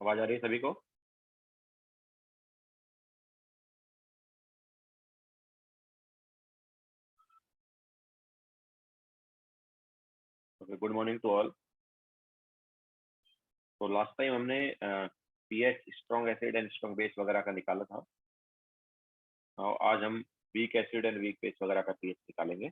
आवाज आ रही है सभी को? Okay, good morning to all. तो लास्ट टाइम हमने pH strong acid and strong base वगैरह का निकाला था, और आज हम weak acid and weak base वगैरह का पीएच निकालेंगे।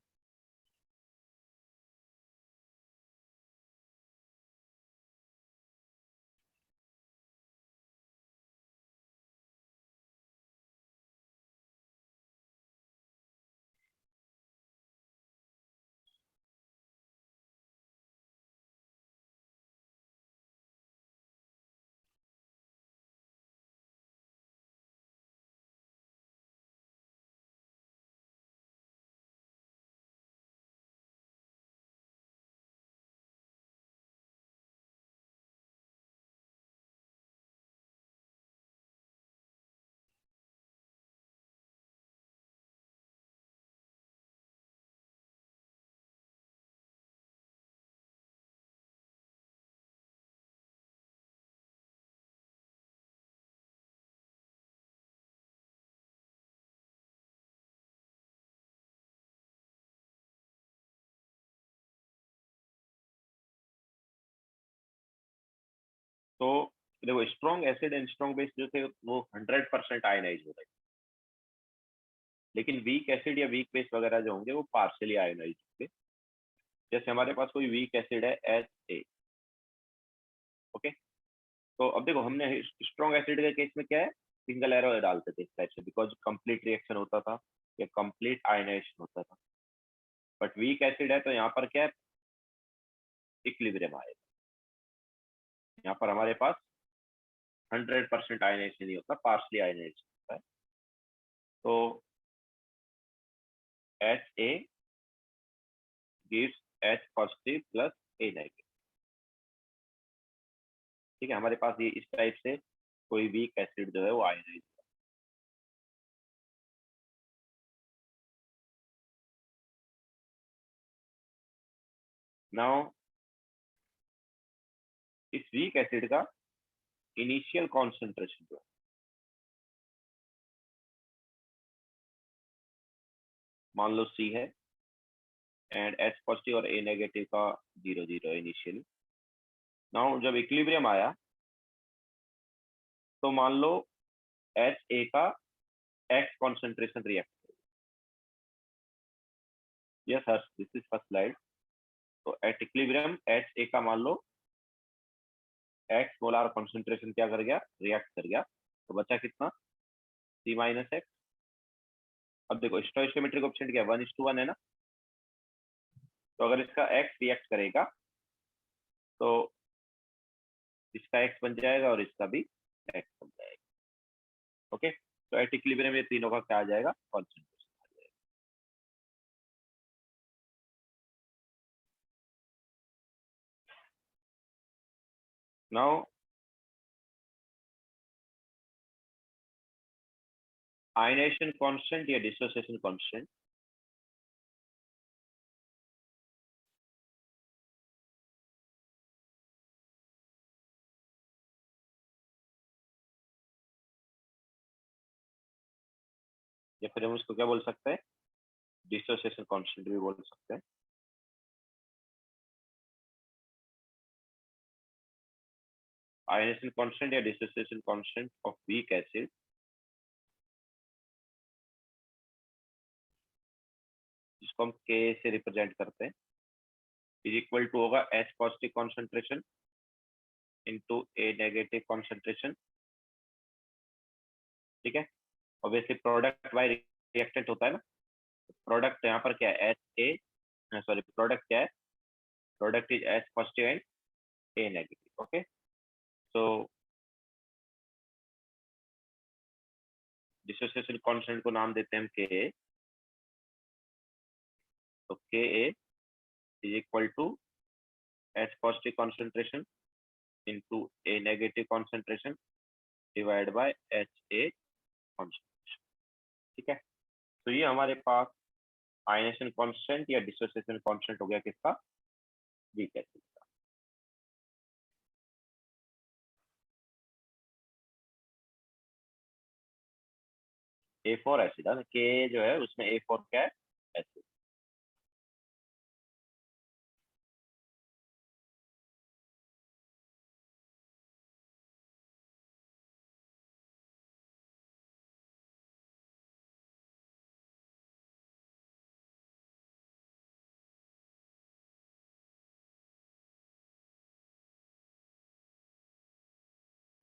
तो देखो, strong acid and strong base जो थे वो 100% आयनाइज हो रहे थे, लेकिन वीक एसिड या वीक बेस वगैरह जो होंगे वो पार्शियली आयनाइज होंगे। जैसे हमारे पास कोई वीक एसिड है HA। ओके, तो अब देखो, हमने स्ट्रॉन्ग एसिड के केस में क्या है, सिंगल एरो डालते थे इस टाइप से, बिकॉज कंप्लीट रिएक्शन होता था या कंप्लीट आयनाइजेशन होता था। बट वीक एसिड है तो यहाँ पर क्या है, इक्विलिब्रियम आएगा। यहाँ पर हमारे पास 100% आयनाइजेशन नहीं होता, पार्शली आयनाइजेशन होता है। तो HA gives H positive plus A negative. ठीक है, हमारे पास ये इस टाइप से कोई वीक एसिड जो है वो आयनाइज। नाउ इस वीक एसिड का इनिशियल कॉन्सेंट्रेशन जो है, मान लो C है एंड H पॉजिटिव और A नेगेटिव का 0 0 इनिशियली। नाउ जब इक्विलिब्रियम आया तो मान लो HA का X concentration react. Yes sir, this is first slide. तो एट इक्विलिब्रियम HA का मान लो X मोलार कॉन्सेंट्रेशन क्या कर गया, रिएक्ट कर गया। तो बचा कितना, C माइनस X। अब देखो, स्टोइकियोमेट्रिक कोएफिशिएंट क्या 1:1 है ना, तो अगर इसका X रिएक्ट करेगा तो इसका X बन जाएगा और इसका भी X बन जाएगा। ओके, तो एट इक्विलिब्रियम ये तीनों का क्या आ जाएगा, कॉन्सेंट्रेशन आ जाएगा। नाउ आयनाइजेशन कांस्टेंट या डिसोसिएशन कांस्टेंट, या फिर हम उसको क्या बोल सकते हैं, डिसोसिएशन कांस्टेंट भी बोल सकते हैं। आयनाइजेशन कांस्टेंट या dissociation constant of weak acid जिसको हम K से रिप्रेजेंट करते हैं, इज इक्वल टू होगा H positive concentration into A negative concentration. ठीक है, ऑब्वियसली प्रोडक्ट बाय रिएक्टेंट होता है ना, प्रोडक्ट यहाँ पर क्या है, HA, सॉरी प्रोडक्ट क्या है, product is H positive and A negative. Okay, so dissociation constant को नाम देते हैं हम Ka। तो Ka is equal to H positive concentration into A negative concentration divide by HA concentration. ठीक है, तो ये हमारे पास आयनाइजेशन कांस्टेंट या डिसोसिएशन कांस्टेंट हो गया किसका, वीक एसिड का। A4 एसिड है ना, के जो है उसमें A4 क्या है, एसिड।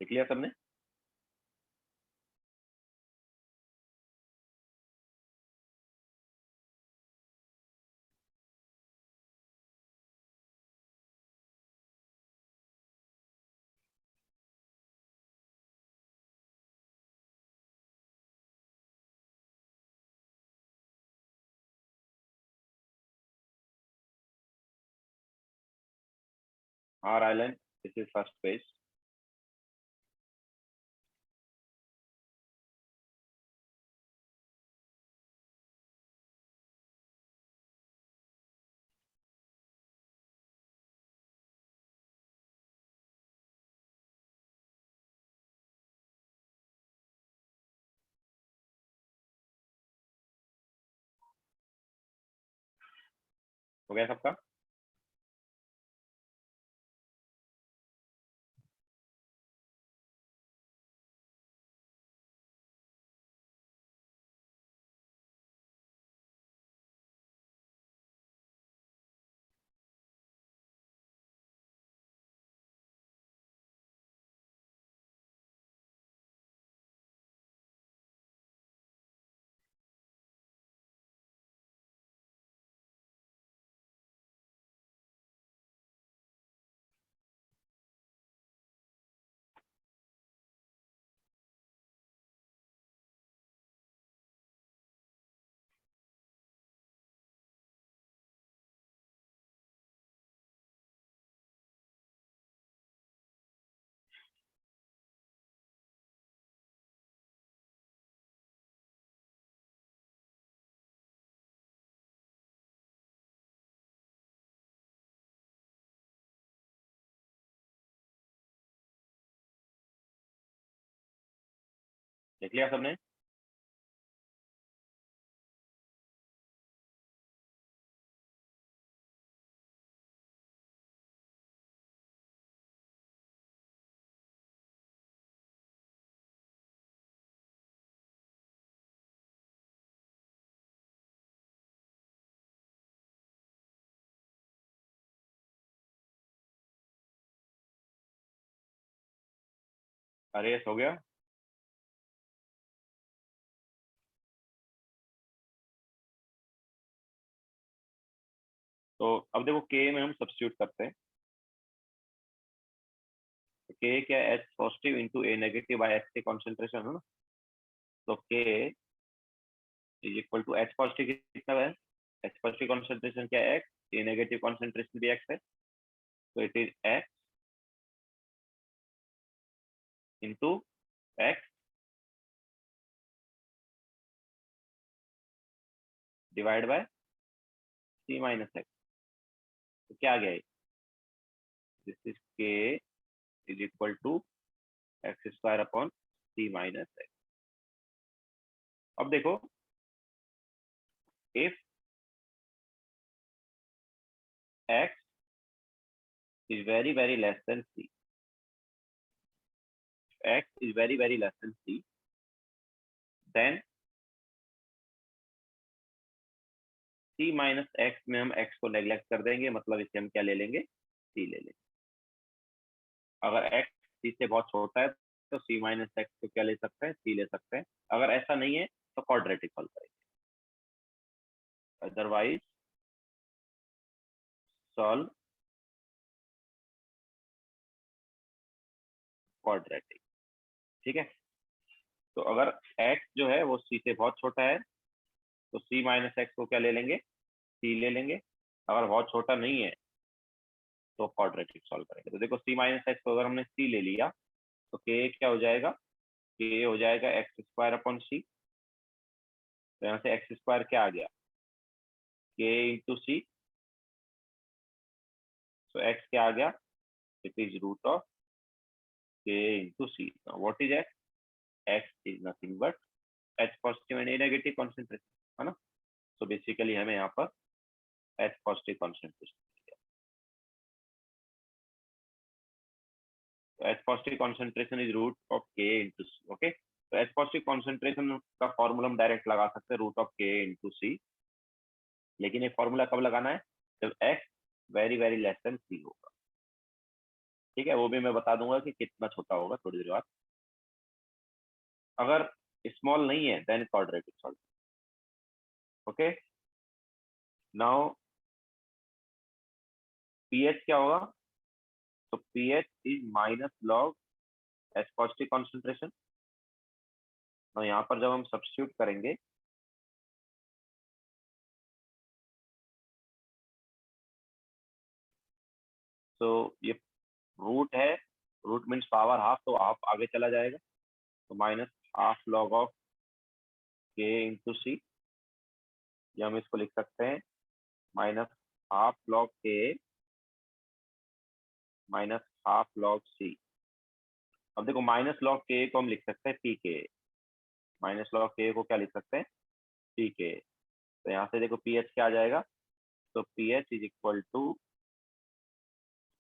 लिख लिया सबने? R island, this is first phase. हो गया सबका? लिख लिया सबने? अरे हो गया। तो अब देखो के में हम सब्स्टिट्यूट करते हैं। तो के क्या है, H positive into A negative by X की कॉन्सेंट्रेशन है ना। तो K is equal to H positive कितना है, एच पॉजिटिव कॉन्सेंट्रेशन क्या है, एक्स। ए नेगेटिव कॉन्सेंट्रेशन भी एक्स है, तो it is X into X divide by C minus X. तो क्या आ गया, this is K is equal to X square upon C minus X. अब देखो, if X is very very less than C, X is very very less than C, then C minus X में हम x को neglect कर देंगे, मतलब इसे हम क्या ले लेंगे, सी ले लेंगे। अगर एक्स सी से बहुत छोटा है तो सी माइनस एक्स को क्या ले सकते हैं, सी ले सकते हैं। अगर ऐसा नहीं है तो क्वाड्रेटिक सॉल्व करेंगे। Otherwise solve quadratic. ठीक है। तो अगर एक्स जो है वो सी से बहुत छोटा है तो सी माइनस एक्स को क्या ले लेंगे, सी ले लेंगे। अगर बहुत छोटा नहीं है तो क्वाड्रेटिक सॉल्व करेंगे। तो देखो सी माइनस एक्स को अगर हमने सी ले लिया तो के क्या हो जाएगा, के हो जाएगा एक्स स्क्वायर अपॉन सी। तो यहाँ से एक्स स्क्वायर क्या आ गया, के इंटू सी। तो एक्स क्या आ गया, it is root of K into C. What is X, X is nothing but H positive and A negative concentration, है ना। तो बेसिकली हमें यहाँ पर H positive concentration, H positive concentration is root of Ka into C. Okay, तो H positive concentration का formula हम direct लगा सकते हैं, root of Ka into C. लेकिन ये फॉर्मूला कब लगाना है, जब x very very less than सी होगा। ठीक है, वो भी मैं बता दूंगा कि कितना छोटा होगा थोड़ी देर बाद। अगर स्मॉल नहीं है then quadratic solve. Okay, now pH क्या होगा, तो pH is minus log H positive concentration. तो यहाँ पर जब हम सब्स्टिट्यूट करेंगे तो ये रूट है, रूट मीन्स पावर हाफ, तो हाफ आगे चला जाएगा, तो minus half log of K into C. या हम इसको लिख सकते हैं minus half log K minus half log C. अब देखो माइनस लॉग K को हम लिख सकते हैं PK, माइनस लॉग K को क्या लिख सकते हैं, PK। तो यहाँ से देखो pH क्या आ जाएगा, तो pH is equal to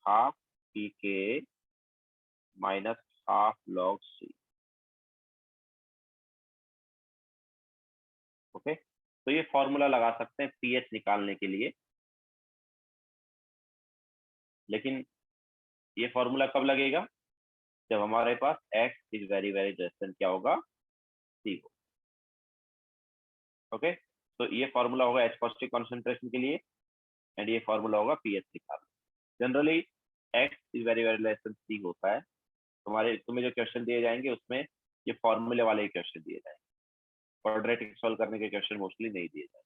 half PK minus half log C. Okay, तो ये फॉर्मूला लगा सकते हैं pH निकालने के लिए। लेकिन ये फॉर्मूला कब लगेगा, जब हमारे पास x is very very less then क्या होगा, सी हो। ओके, तो ये फॉर्मूला होगा H पॉजिटिव कॉन्सेंट्रेशन के लिए, एंड ये फॉर्मूला होगा pH निकालने। Generally x is very very less than C होता है। तुम्हें जो क्वेश्चन दिए जाएंगे उसमें ये फॉर्मूले वाले ही क्वेश्चन दिए जाएंगे, क्वाड्रेटिक सॉल्व करने के क्वेश्चन मोस्टली नहीं दिए जाएंगे।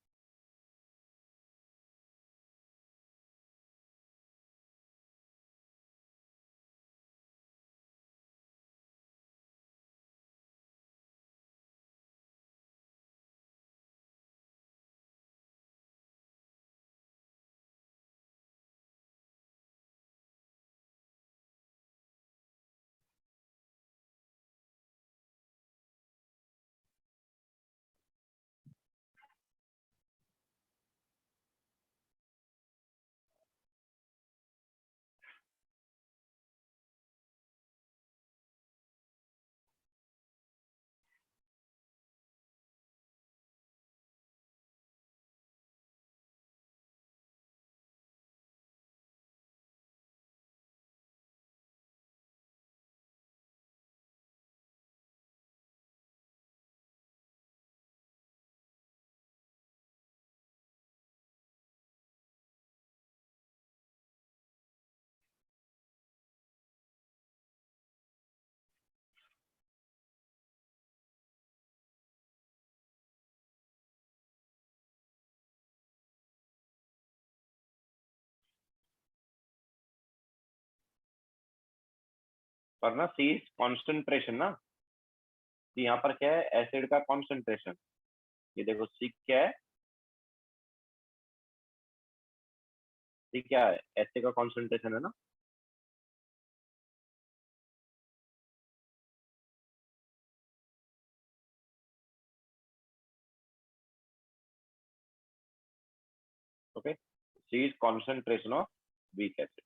पर ना सी कॉन्सेंट्रेशन ना, तो यहाँ पर क्या है, एसिड का कॉन्सेंट्रेशन। ये देखो सी क्या है, सी क्या है, एसिड का कॉन्सेंट्रेशन है ना। Okay, C is concentration of weak acid.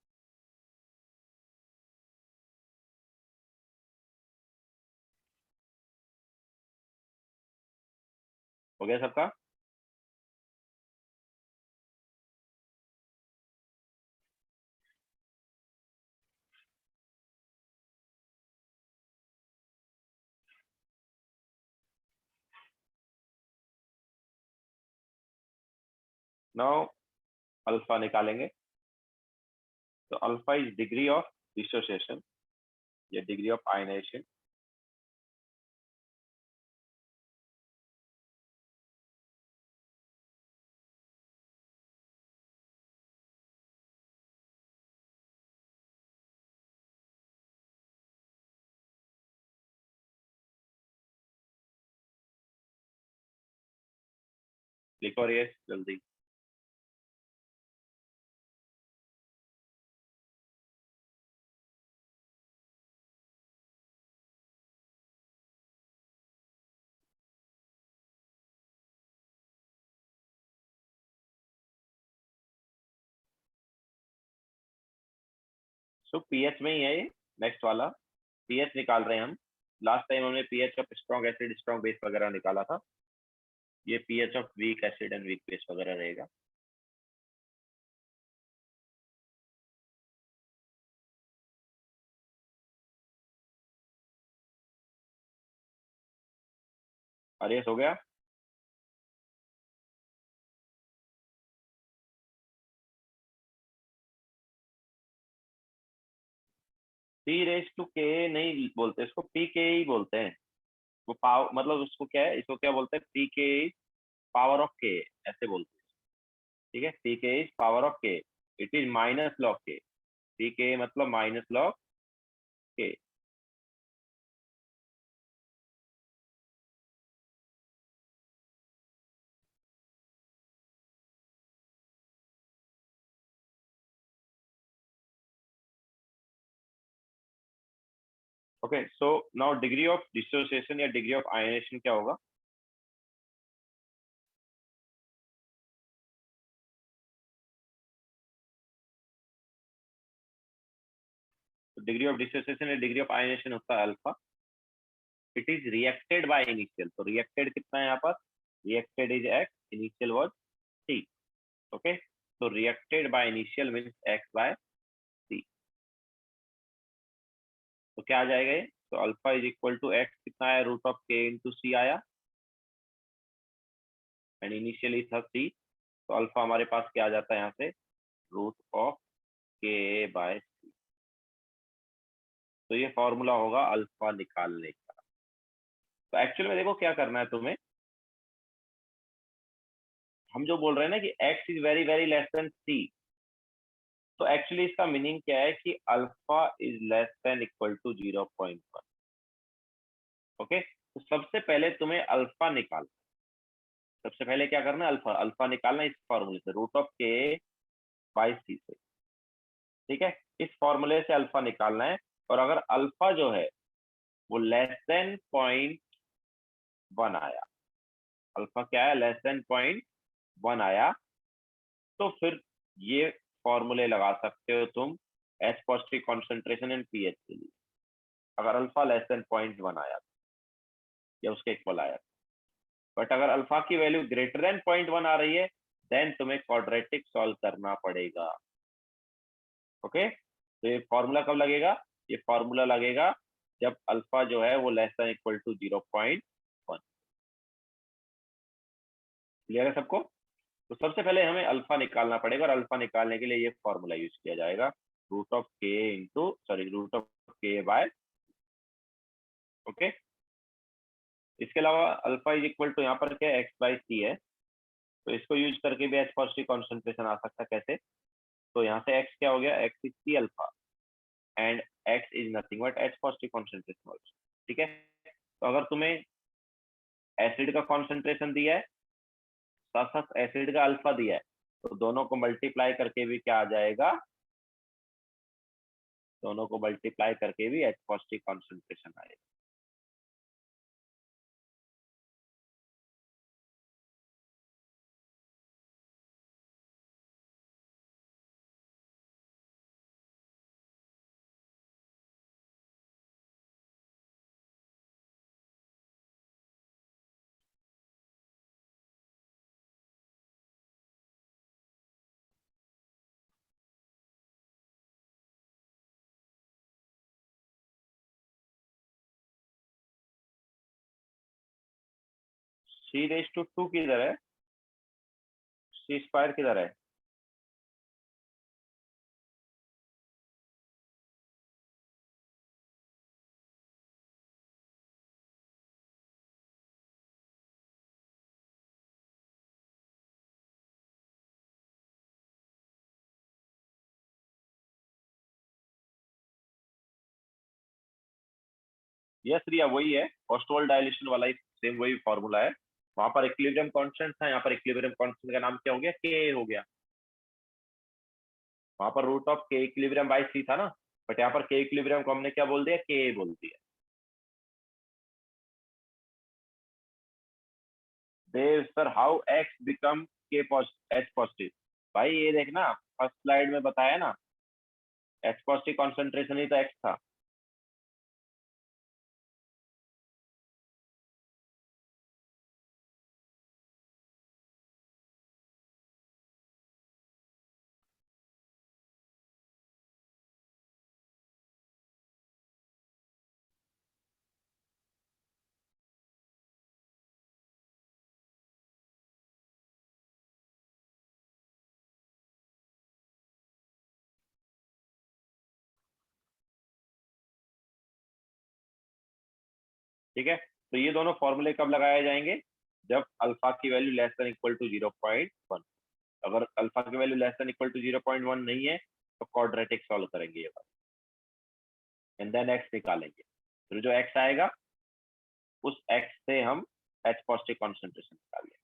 हो गया सबका। नाउ अल्फा निकालेंगे, तो alpha is degree of dissociation या डिग्री ऑफ आयनाइजेशन। लिखो और ये जल्दी। तो पीएच में ही है ये नेक्स्ट वाला, पीएच निकाल रहे हैं हम। लास्ट टाइम हमने pH of strong acid strong base वगैरह निकाला था, ये pH of weak acid and weak base वगैरह रहेगा। अरे हो गया। पी रेस टू के नहीं बोलते इसको, पी के ही बोलते हैं। वो पावर मतलब उसको क्या है, इसको क्या बोलते हैं, पी के पावर ऑफ के ऐसे बोलते हैं। ठीक है, P K is power of K, it is minus log K, P K मतलब minus log K. Okay, so now degree of dissociation या डिग्री ऑफ आयनेशन क्या होगा? तो डिग्री ऑफ डिसोसिएशन या डिग्री ऑफ आयनेशन होता है alpha. It is reacted by initial, तो reacted कितना है यहाँ पर, reacted is X, initial was T. Okay, तो reacted by initial means X by T. तो क्या आ जाएगा ये, तो alpha is equal to X कितना है, root of K into C आया, एंड इनिशियली था सी, तो अल्फा हमारे पास क्या आ जाता है यहाँ से, root of K by C. तो ये फॉर्मूला होगा अल्फा निकालने का। तो एक्चुअल में देखो क्या करना है तुम्हें, हम जो बोल रहे हैं ना कि x is very very less than c, तो एक्चुअली इसका मीनिंग क्या है कि alpha is less than equal to 0.1। ओके, तो सबसे पहले तुम्हें अल्फा निकालना, सबसे पहले क्या करना है, अल्फा अल्फा निकालना है इस फॉर्मूले से, रूट ऑफ के बाई सी से। ठीक है, इस फॉर्मूले से अल्फा निकालना है, और अगर अल्फा जो है वो लेस देन 0.1 आया, अल्फा क्या है, लेस देन 0.1 आया, तो फिर ये फॉर्मूले लगा सकते हो तुम H positive concentration and pH के लिए, अगर अल्फा लेस देन 0.1 आया या उसके इक्वल आया। बट अगर अल्फा की वैल्यू ग्रेटर देन 0.1 आ रही है, देन तुम्हें क्वाड्रेटिक सॉल्व करना पड़ेगा। ओके, तो ये फॉर्मूला कब लगेगा, ये फॉर्मूला लगेगा जब अल्फा जो है वो less than equal to 0.1। Clear है सबको? तो सबसे पहले हमें अल्फा निकालना पड़ेगा, और अल्फा निकालने के लिए ये फॉर्मूला यूज किया जाएगा, root of K into sorry root of K bye. Okay, इसके अलावा अल्फा इज इक्वल टू यहाँ पर क्या है, एक्स बाई सी है, तो इसको यूज करके भी एच पॉजिटिव कॉन्सेंट्रेशन आ सकता है। कैसे, तो यहाँ से एक्स क्या हो गया, X is C alpha, and X is nothing but H positive concentration also. ठीक है, तो अगर तुम्हें एसिड का कॉन्सेंट्रेशन दिया है, साथ साथ एसिड का अल्फा दिया है, तो दोनों को मल्टीप्लाई करके भी क्या आ जाएगा, दोनों को मल्टीप्लाई करके भी एच पॉजिटिव कॉन्सेंट्रेशन आएगा। सी रेज टू 2 किधर है, सी स्क्वायर किधर है, यस रिया वही है, ऑस्टोल डायलेशन वाला ही सेम वही फॉर्मूला है। वहां पर इक्विलिब्रियम कांस्टेंट था, यहाँ पर इक्विलिब्रियम कांस्टेंट का नाम क्या हो गया, के हो गया। वहां पर root of K equilibrium by सी था ना, बट यहाँ पर के इक्विलिब्रियम को हमने क्या बोल दिया, के बोल दिया। देव सर हाउ एक्स बिकम के एच पॉजिटिव, भाई ये देखना फर्स्ट स्लाइड में बताया ना, एच पॉजिटिव कॉन्सेंट्रेशन ही तो एक्स था। ठीक है, तो ये दोनों फॉर्मूले कब लगाए जाएंगे? जब अल्फा की value less than equal to 0.1। अगर अल्फा की value less than equal to 0.1 नहीं है तो क्वाड्रेटिक सॉल्व करेंगे ये बात, एंड देन एक्स निकालेंगे। फिर जो एक्स आएगा उस एक्स से हम एच पॉजिटिव कॉन्सेंट्रेशन निकालेंगे।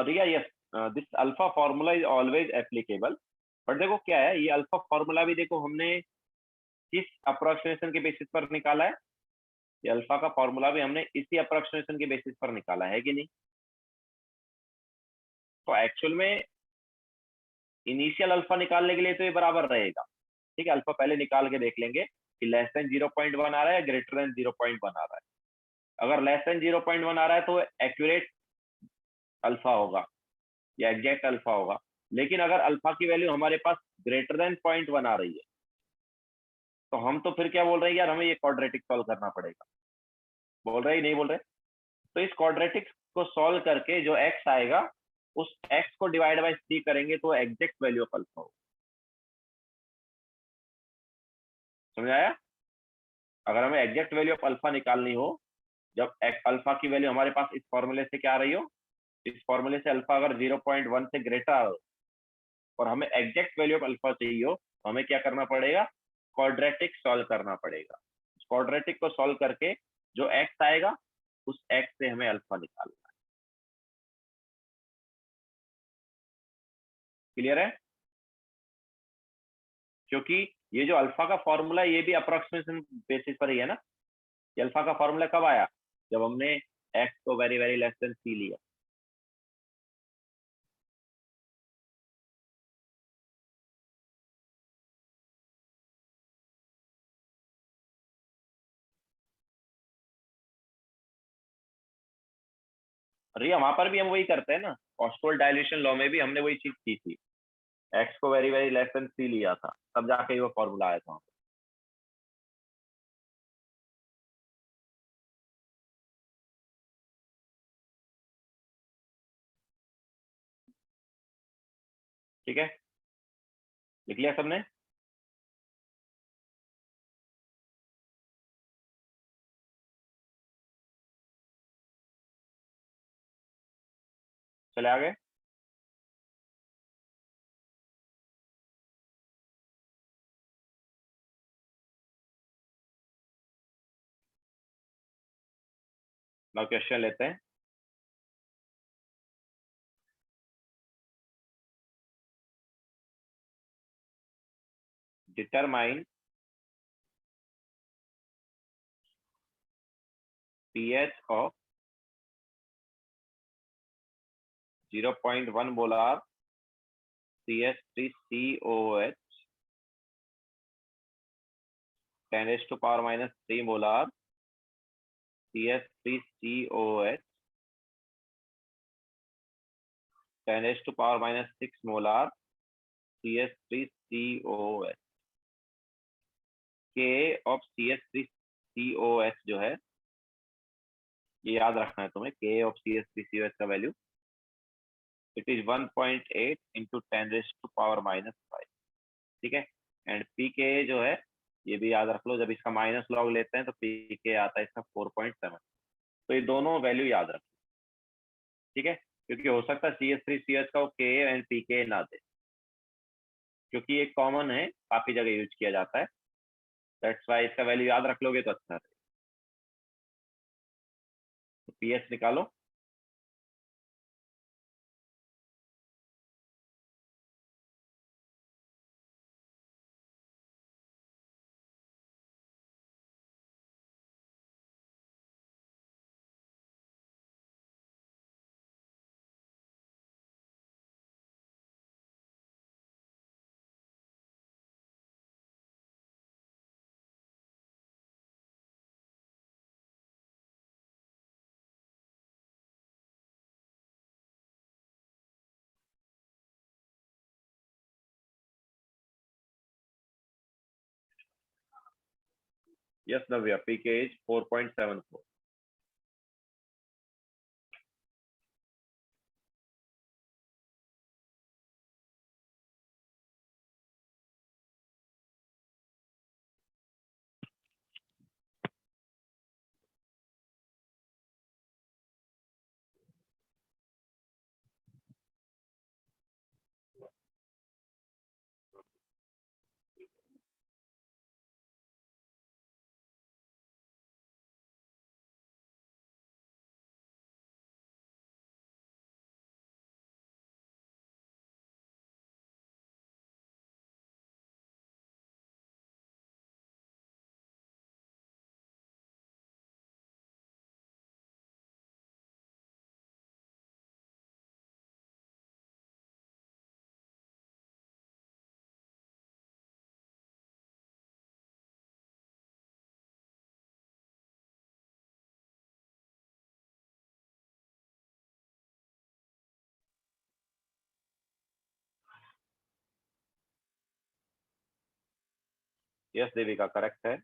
Riya, yes, this alpha formula is always applicable. But देखो क्या है, ये अल्फा फॉर्मूला भी देखो हमने किस अप्रोक्सीमेशन के बेसिस पर निकाला है? ये अल्फा का फॉर्मूला भी हमने इसी अप्रोक्सीमेशन के बेसिस पर निकाला है कि नहीं? तो एक्चुअल में इनिशियल अल्फा निकालने के लिए तो ये बराबर रहेगा। ठीक है, अल्फा पहले निकाल के देख लेंगे कि लेस देन 0.1 आ रहा है या ग्रेटर देन 0.1 आ रहा है। अगर लेस देन 0.1 आ रहा है तो एक्यूरेट अल्फा होगा या एग्जैक्ट अल्फा होगा। लेकिन अगर अल्फा की वैल्यू हमारे पास ग्रेटर देन 0.1 आ रही है तो हम तो फिर क्या बोल रहे हैं यार, हमें ये क्वाड्रेटिक सॉल्व करना पड़ेगा। बोल रहे ही नहीं बोल रहे? तो इस क्वाड्रेटिक को सॉल्व करके जो एक्स आएगा उस एक्स को डिवाइड बाय सी करेंगे तो एग्जैक्ट वैल्यू ऑफ अल्फा होगा। समझ आया? अगर हमें एग्जैक्ट वैल्यू ऑफ अल्फा निकालनी हो, जब अल्फा की वैल्यू हमारे पास इस फॉर्मूले से क्या आ रही हो, इस फॉर्मूले से अल्फा अगर 0.1 से ग्रेटर हो और हमें एग्जैक्ट वैल्यू ऑफ अल्फा चाहिए हो तो हमें क्या करना पड़ेगा? क्वाड्रेटिक सॉल्व करना पड़ेगा। क्वाड्रेटिक को सॉल्व करके जो एक्स आएगा उस एक्स से हमें अल्फा निकालना है। क्लियर है? क्योंकि ये जो अल्फा का फॉर्मूला ये भी अप्रोक्सीमेशन बेसिस पर ही है ना। ये अल्फा का फॉर्मूला कब आया? जब हमने एक्स को वेरी वेरी लेस देन सी लिया। अरे वहां पर भी हम वही करते हैं ना, ऑस्टोल्ड डायल्यूशन लॉ में भी हमने वही चीज की थी। एक्स को वेरी वेरी लेस देन सी लिया था, तब जाके वो फॉर्मूला आया था। ठीक है, लिख लिया सबने? चले आगे। now क्वेश्चन लेते हैं। Determine pH of 0.1 molar CH3COOH 10 raised to power minus 3 molar CH3COOH 10 raised to power minus 6 molar CH3COOH। K of CH3COOH जो है ये याद रखना है तुम्हें। K of CH3COOH का value it is 1.8 into 10 raise to power minus 5। ठीक है, एंड पीके जो है ये भी याद रख लो, जब इसका माइनस लॉग लेते हैं तो पीके आता है इसका 4.7। तो ये दोनों वैल्यू याद रखो। ठीक है, क्योंकि हो सकता है CH3CH का वो के एंड पीके ना दे, क्योंकि ये कॉमन है, काफी जगह यूज किया जाता है। दैट्स वाई इसका वैल्यू याद रख लोगे तो अच्छा है। तो पीएच निकालो। Yes, Navya, PK is 4.74. Yes, Devika, correct है.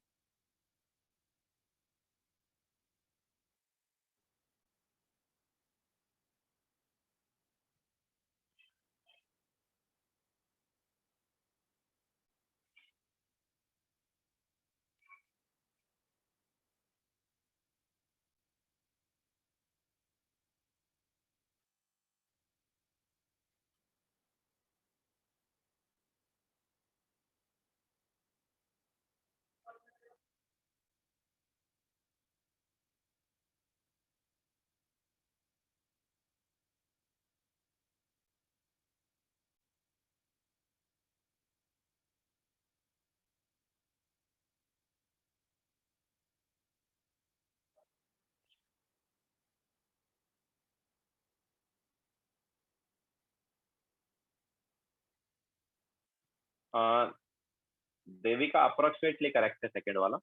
देविका अप्रोक्सीमेटली करेक्ट है सेकंड वाला.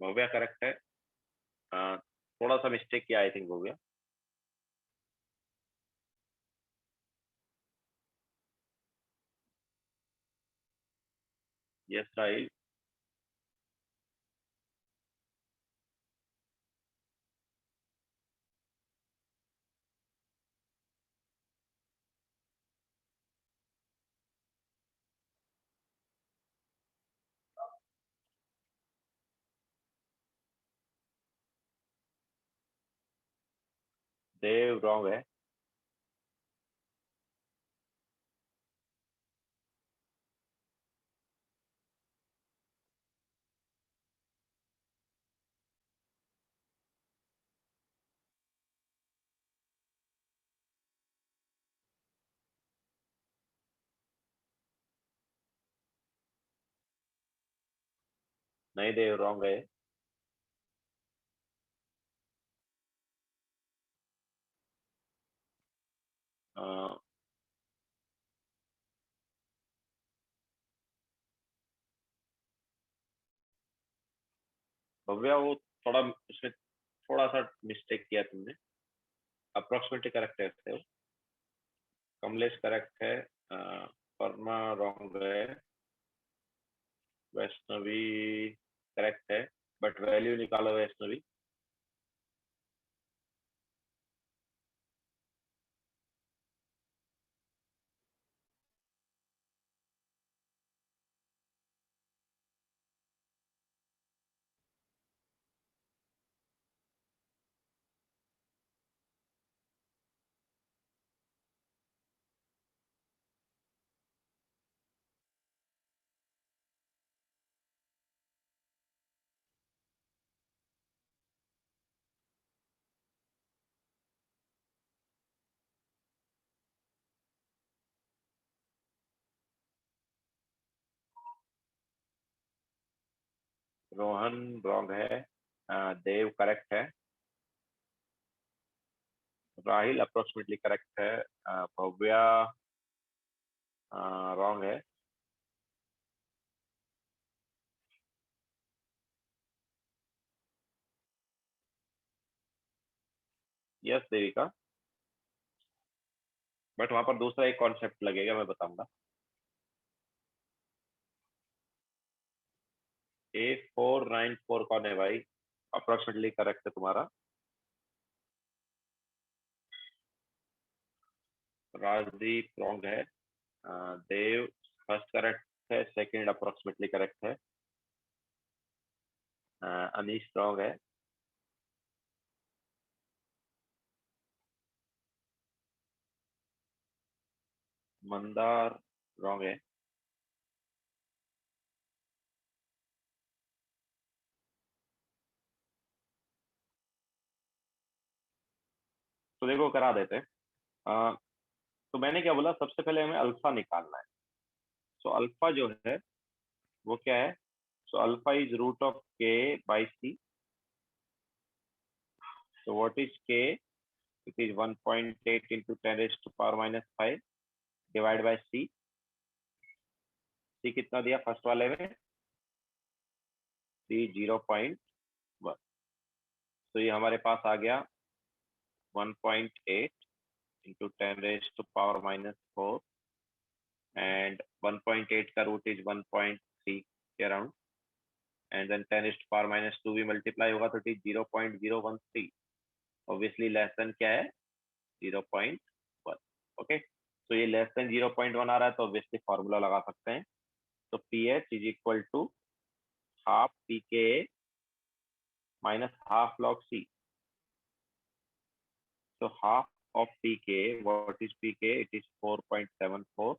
भव्या करेक्ट है. थोड़ा सा मिस्टेक किया I think Bhavya. Yes right. Dev wrong है. नहीं, देव रॉन्ग है. भव्या वो थोड़ा उसमें थोड़ा सा मिस्टेक किया तुमने. अप्रोक्सीमेटली करेक्ट है. कमलेश करेक्ट है. परमा रॉन्ग है. वैष्णवी करेक्ट है, बट वैल्यू निकालो वैष्णवी. रोहन रॉन्ग है. देव करेक्ट है. राहिल अप्रोक्सीमेटली करेक्ट है. भव्या रॉन्ग है. यस देविका, बट वहां पर दूसरा एक कॉन्सेप्ट लगेगा, मैं बताऊंगा। A494 कौन है भाई? अप्रोक्सीमेटली करेक्ट है तुम्हारा। राजदीप रॉन्ग है। देव फर्स्ट करेक्ट है, सेकंड अप्रोक्सीमेटली करेक्ट है। अनीश रॉन्ग है। मंदार रॉन्ग है। तो देखो करा देते हैं। अ, तो मैंने क्या बोला, सबसे पहले हमें अल्फा निकालना है। सो अल्फा जो है वो क्या है? So alpha is root of K by C. So what is K? It is 1.8 into 10⁻⁻⁵ divide by C. C कितना दिया फर्स्ट वाले में? सी 0.1। तो ये हमारे पास आ गया 1.8 इंटू 10⁻⁻⁴, and 1.8 का रूट इज 1.3 के अराउंड, एंड देन 10⁻⁻² भी मल्टीप्लाई होगा तो it is 0.013। Obviously less than क्या है? 0.1। ओके, तो ये लेस देन 0.1 आ रहा है तो ऑब्वियसली फॉर्मूला लगा सकते हैं। तो P H is equal to half P K minus half log C. तो half of P K, what is P K? It is 4.74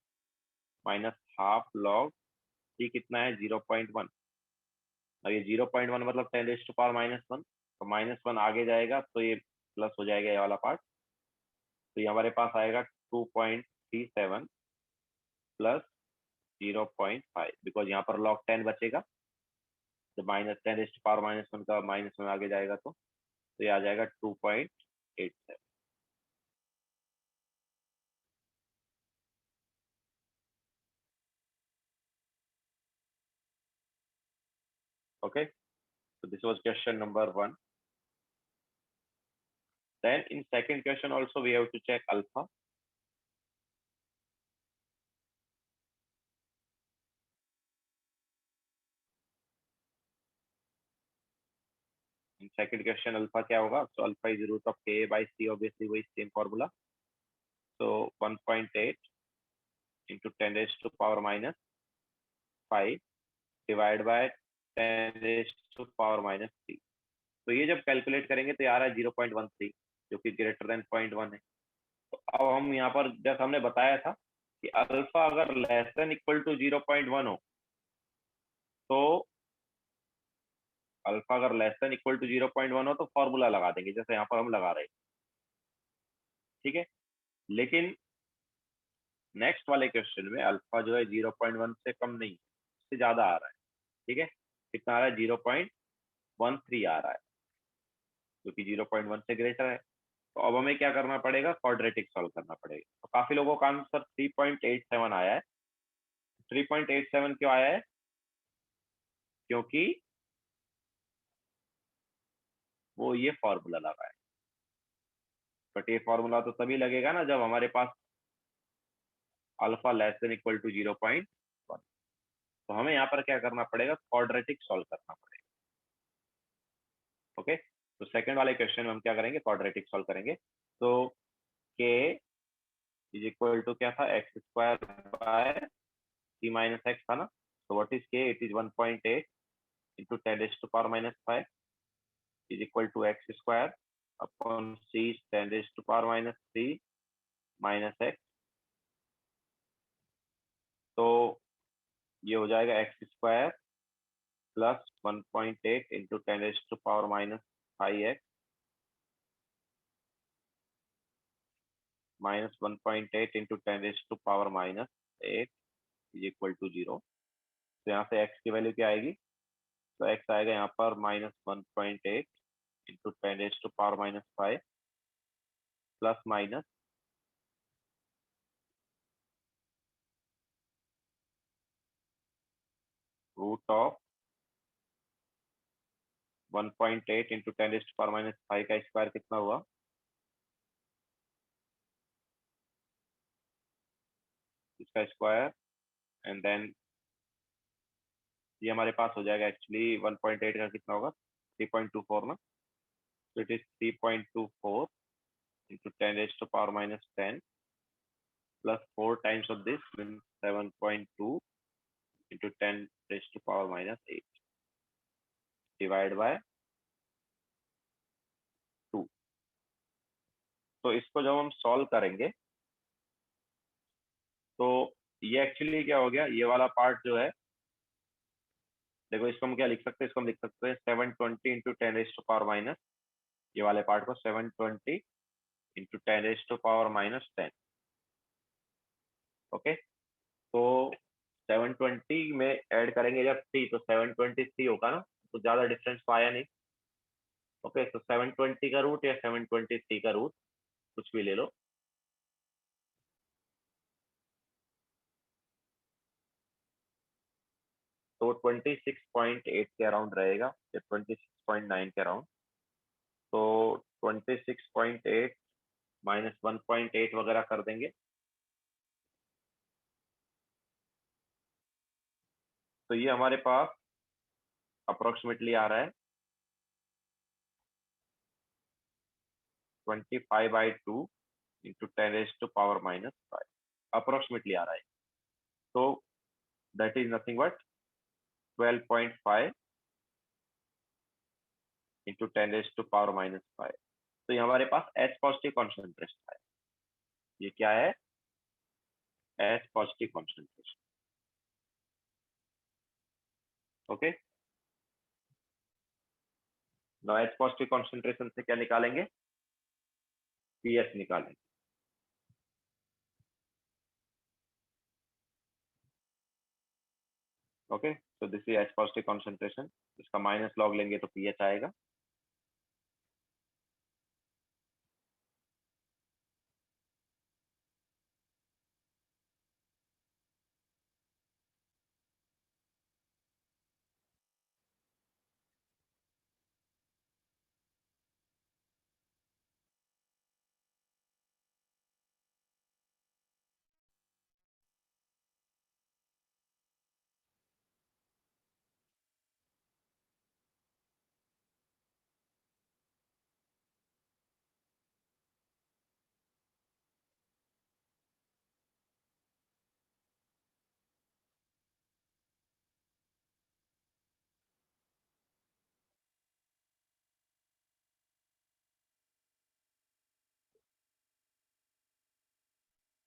minus half log C कितना है? 0.1। अब ये 0.1 मतलब 10⁻⁻⁻1, तो -1 आगे जाएगा तो ये प्लस हो जाएगा ये वाला पार्ट। तो ये हमारे पास आएगा 2.37 प्लस 0.5, बिकॉज यहाँ पर लॉग 10 बचेगा। तो -10⁻⁻1 का -1 आगे जाएगा तो ये आ जाएगा 2.87। okay, so this was question number 1. Then in second question also we have to check alpha. In second question alpha क्या होगा? So alpha is root of k by c, obviously वही same formula. So 1.8 into 10⁻⁻⁵ divide bye 10⁻⁻3। तो ये जब calculate करेंगे तो ये आ रहा है 0.13, जो कि ग्रेटर देन 0.1 है। तो अब हम यहाँ पर जैसे हमने बताया था कि अल्फा अगर लेस देन इक्वल टू 0.1 हो, तो अल्फा अगर लेस देन इक्वल टू 0.1 हो तो फॉर्मूला लगा देंगे, जैसे यहाँ पर हम लगा रहे हैं। ठीक है, लेकिन नेक्स्ट वाले क्वेश्चन में अल्फा जो है 0.1 से कम नहीं, उससे ज्यादा आ रहा है। ठीक है, कितना आ रहा है? 0.13 आ रहा है, जो कि 0.1 से ग्रेटर है। तो अब हमें क्या करना पड़ेगा? क्वाड्रेटिक सॉल्व करना पड़ेगा। तो काफी लोगों का आंसर 3.87 आया है। 3.87 क्यों आया है? क्योंकि वो ये फॉर्मूला लगा है। बट ये फॉर्मूला तो तभी लगेगा ना जब हमारे पास alpha less than equal to 0.1। तो हमें यहाँ पर क्या करना पड़ेगा? क्वाड्रेटिक सॉल्व करना पड़ेगा। ओके, तो सेकंड वाले क्वेश्चन में हम क्या करेंगे? क्वाड्रेटिक सॉल्व करेंगे। तो के इज इक्वल टू क्या था? x² bye c minus x था ना। तो what is K? It is 1.8 into 10⁻⁻⁵ is equal to x² upon c 10⁻⁻³ minus X. तो ये हो जाएगा x² plus 1.8 into 10⁻⁻⁵x minus 1.8 into 10⁻⁻8 is equal to 0। तो यहाँ से x की वैल्यू क्या आएगी? तो x आएगा यहाँ पर -1.8 into 10⁻⁻⁵ plus minus root of 1.8 into 10⁻⁵ का स्क्वायर कितना हुआ? का स्क्वायर एंड देन ये हमारे पास हो जाएगा एक्चुअली 1.8 का कितना होगा 3.24 ना, तो it is 3.24 into 10 raised to power minus 10 plus 4 times of this means 7.2 into 10 raised to power minus 8 divided by 2। तो इसको जब हम सॉल्व करेंगे तो ये एक्चुअली क्या हो गया, ये वाला पार्ट जो है देखो, इसको हम क्या लिख सकते हैं, इसको हम लिख सकते हैं 720 into 10 raised to power minus, ये वाले पार्ट को 720 into 10 raised to power minus 10। Okay, तो 720 में ऐड करेंगे जब 3 तो 723 होगा ना, तो ज्यादा डिफरेंस तो आया नहीं। ओके, तो 720 का रूट या 723 का रूट कुछ भी ले लो, तो 26.8 के अराउंड रहेगा या 26.9 के अराउंड। तो 26.8 माइनस 1.8 वगैरह कर देंगे, तो ये हमारे पास अप्रोक्सीमेटली आ रहा है 25/2 into 10 raised to power minus 5, approximately आ रहा है। तो that is nothing but 12.5 into 10 raised to power minus 5। तो ये हमारे पास एच पॉजिटिव कॉन्सेंट्रेशन है। ये क्या है? H positive concentration. Okay, now H positive concentration से क्या निकालेंगे? पीएच निकालेंगे। Okay, so this is H positive concentration, इसका माइनस लॉग लेंगे तो पीएच आएगा।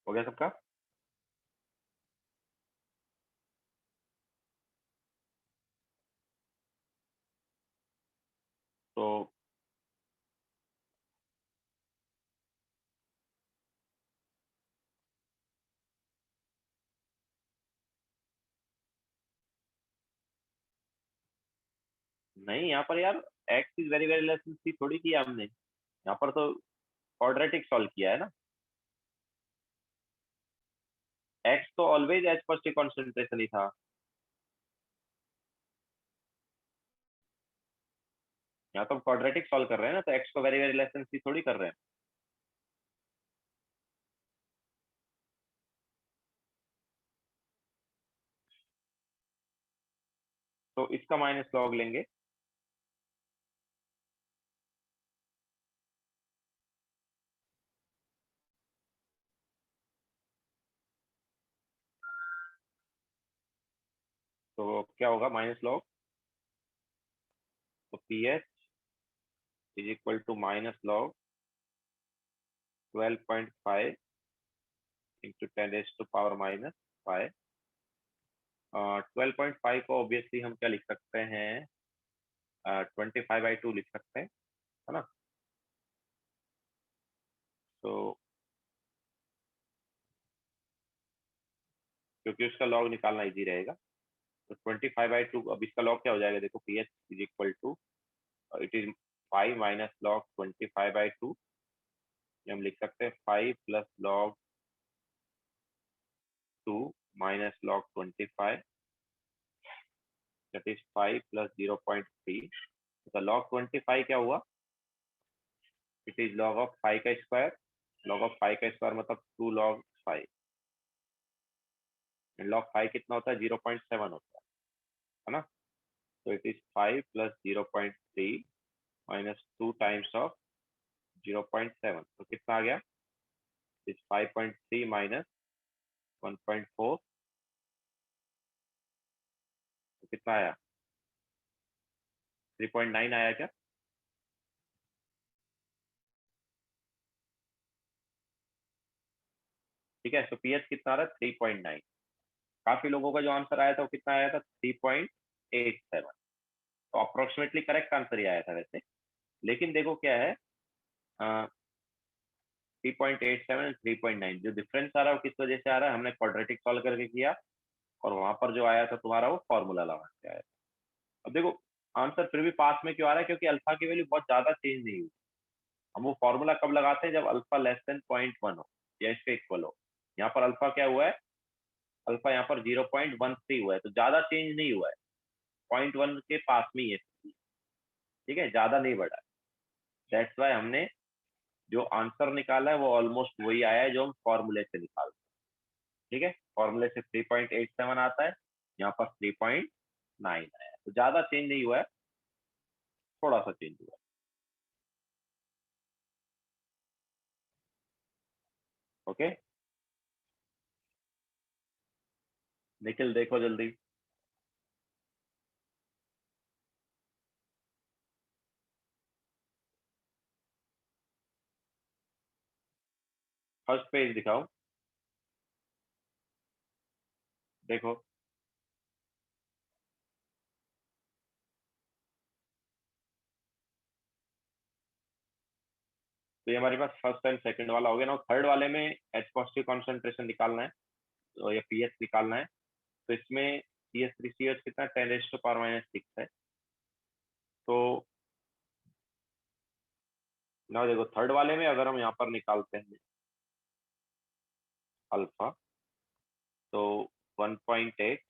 हो गया सबका? तो नहीं, यहाँ पर यार X is very very less than C थोड़ी किया हमने, यहाँ पर तो क्वाड्रेटिक सॉल्व किया है ना। एक्स तो ऑलवेज एच पॉजिटिव कॉन्सेंट्रेशन ही था। यहाँ तो हम क्वाड्रेटिक सॉल्व कर रहे हैं ना, तो एक्स को very very less than C थोड़ी कर रहे हैं। तो इसका माइनस लॉग लेंगे, तो क्या होगा माइनस लॉग, तो P H is equal to minus log 12.5 into 10 raise to power minus 5। 12.5 को ऑब्वियसली हम क्या लिख सकते हैं, 25/2 लिख सकते हैं, है ना। तो क्योंकि उसका लॉग निकालना इजी रहेगा, तो 25/2, अब इसका लॉग क्या हो जाएगा, देखो P H is equal to it is 5 minus log 25/2, हम लिख सकते हैं 5 plus log 2 minus log 25, that is 5 plus 0.3। तो लॉग 25 क्या हुआ, इट इज लॉग ऑफ 5 का स्क्वायर, लॉग ऑफ 5 का स्क्वायर मतलब 2 लॉग 5। एंड लॉग 5 कितना होता है, 0.7 होता है ना। तो it is 5 plus 0.3 minus 2 times of 0.7, तो कितना आ गया, इज 5.3 माइनस 1.4, तो कितना आया, 3.9 आया क्या। ठीक है, तो पीएच कितना आ रहा है, 3.9। काफी लोगों का जो आंसर आया था वो कितना आया था, 3.87। तो अप्रोक्सीमेटली करेक्ट आंसर ही आया था वैसे। लेकिन देखो क्या है, 3.87 3.9 जो डिफरेंस आ रहा है वो किस वजह से आ रहा है, हमने क्वाड्रेटिक सॉल्व करके किया, और वहां पर जो आया था तुम्हारा वो फॉर्मूला लगा के आया था। अब देखो आंसर फिर भी पास में क्यों आ रहा है, क्योंकि अल्फा की वैल्यू बहुत ज्यादा चेंज नहीं हुई। हम वो फॉर्मूला कब लगाते हैं, जब अल्फा लेस देन 0.1 हो या इसके इक्वल हो। यहाँ पर अल्फा क्या हुआ है, अल्फा यहाँ पर 0.13 हुआ है, तो ज्यादा चेंज नहीं हुआ है, 0.1 के पास में ही है। ठीक है, ज्यादा नहीं बढ़ा है। दैट्स वाई हमने जो आंसर निकाला है वो ऑलमोस्ट वही आया है जो हम फॉर्मूले से निकालते हैं। ठीक है, फॉर्मूले से 3.87 आता है, यहाँ पर 3.9 आया है, तो ज्यादा चेंज नहीं हुआ है, थोड़ा सा चेंज हुआ है। ओके, निखिल देखो जल्दी। फर्स्ट पेज दिखाओ, देखो। तो ये हमारे पास फर्स्ट एंड सेकंड वाला हो गया ना। थर्ड वाले में एच पॉजिटिव कॉन्सेंट्रेशन निकालना है, तो या पीएच निकालना है। तो इसमें CH3CH कितना, 10⁻⁻6 है। तो ना देखो थर्ड वाले में अगर हम यहाँ पर निकालते हैं अल्फा, तो 1.8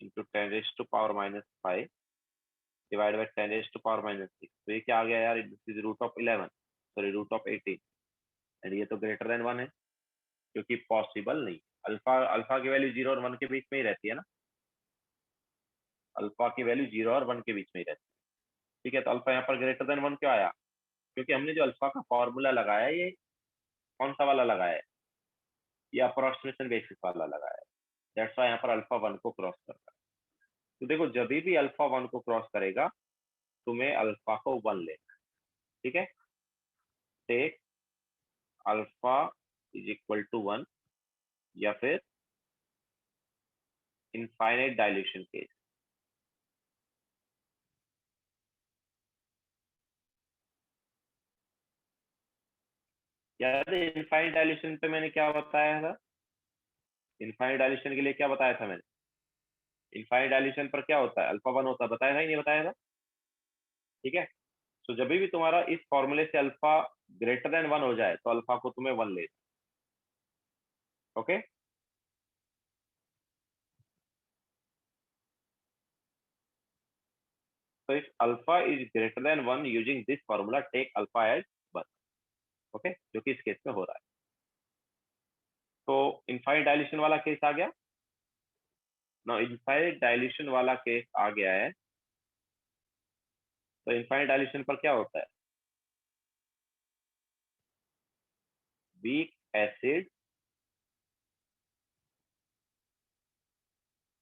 इंटू 10⁻⁻5 डिवाइड बाई 10⁻⁻6, तो ये क्या आ गया यार, दिस इज √11, सॉरी √18, एंड ये तो ग्रेटर देन 1 है, क्योंकि पॉसिबल नहीं। अल्फा अल्फा की वैल्यू 0 और 1 के बीच में ही रहती है ना, अल्फा की वैल्यू 0 और 1 के बीच में ही रहती है। ठीक है, तो अल्फा यहाँ पर ग्रेटर देन 1 क्यों आया, क्योंकि हमने जो अल्फा का फॉर्मूला लगाया है ये कौन सा वाला लगाया है, ये अप्रोक्सीमेशन बेसिस वाला लगाया है। दैट्स वाई यहाँ पर अल्फा 1 को क्रॉस करता है। तो देखो जब भी अल्फा 1 को क्रॉस करेगा तुम्हें अल्फा को 1 लेना है। ठीक है, take alpha is equal to 1, या फिर इनफाइनाइट डायल्यूशन केस। याद है इनफाइनाइट डायल्यूशन पे मैंने क्या बताया था, इनफाइनाइट डायल्यूशन के लिए क्या बताया था मैंने, इनफाइनाइट डायल्यूशन पर क्या होता है, अल्फा 1 होता है, बताया था ही नहीं बताया था। ठीक है, तो जब भी तुम्हारा इस फॉर्मूले से अल्फा ग्रेटर देन 1 हो जाए तो अल्फा को तुम्हें 1 लेना। Okay, so if alpha is greater than 1 using this formula take alpha as 1। Okay, जो कि इस केस में हो रहा है। तो इनफाइनाइट डायल्यूशन वाला केस आ गया ना, इनफाइनाइट डायल्यूशन वाला केस आ गया है। तो इनफाइनाइट डायल्यूशन पर क्या होता है, weak acid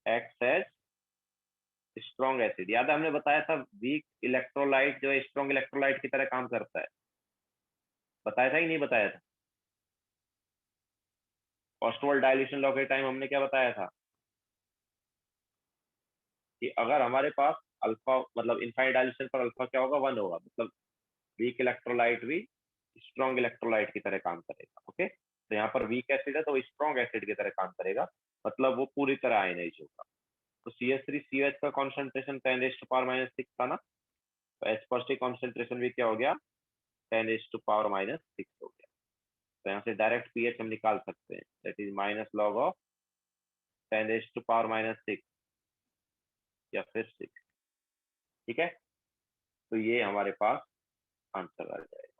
acts as strong acid. याद है हमने बताया था वीक इलेक्ट्रोलाइट जो है स्ट्रॉन्ग इलेक्ट्रोलाइट की तरह काम करता है, बताया था ही नहीं बताया था। ऑस्टोल्ड डायल्यूशन लॉ के टाइम हमने क्या बताया था कि अगर हमारे पास अल्फा मतलब इनफाइनाइट डायल्यूशन पर अल्फा क्या होगा, 1 होगा, मतलब वीक इलेक्ट्रोलाइट भी स्ट्रॉन्ग इलेक्ट्रोलाइट की तरह काम करेगा। ओके, तो यहाँ पर वीक एसिड है तो स्ट्रॉन्ग एसिड की तरह काम करेगा, मतलब वो पूरी तरह आयनाइज होगा। तो CH3COH का कॉन्सेंट्रेशन 10⁻⁻6 था ना, तो H पॉजिटिव कॉन्सेंट्रेशन भी क्या हो गया, 10⁻⁻6 हो गया। तो यहाँ से डायरेक्ट पीएच हम निकाल सकते हैं, that is minus log of 10⁻⁻6 या फिर 6। ठीक है, तो ये हमारे पास आंसर आ जाएगा।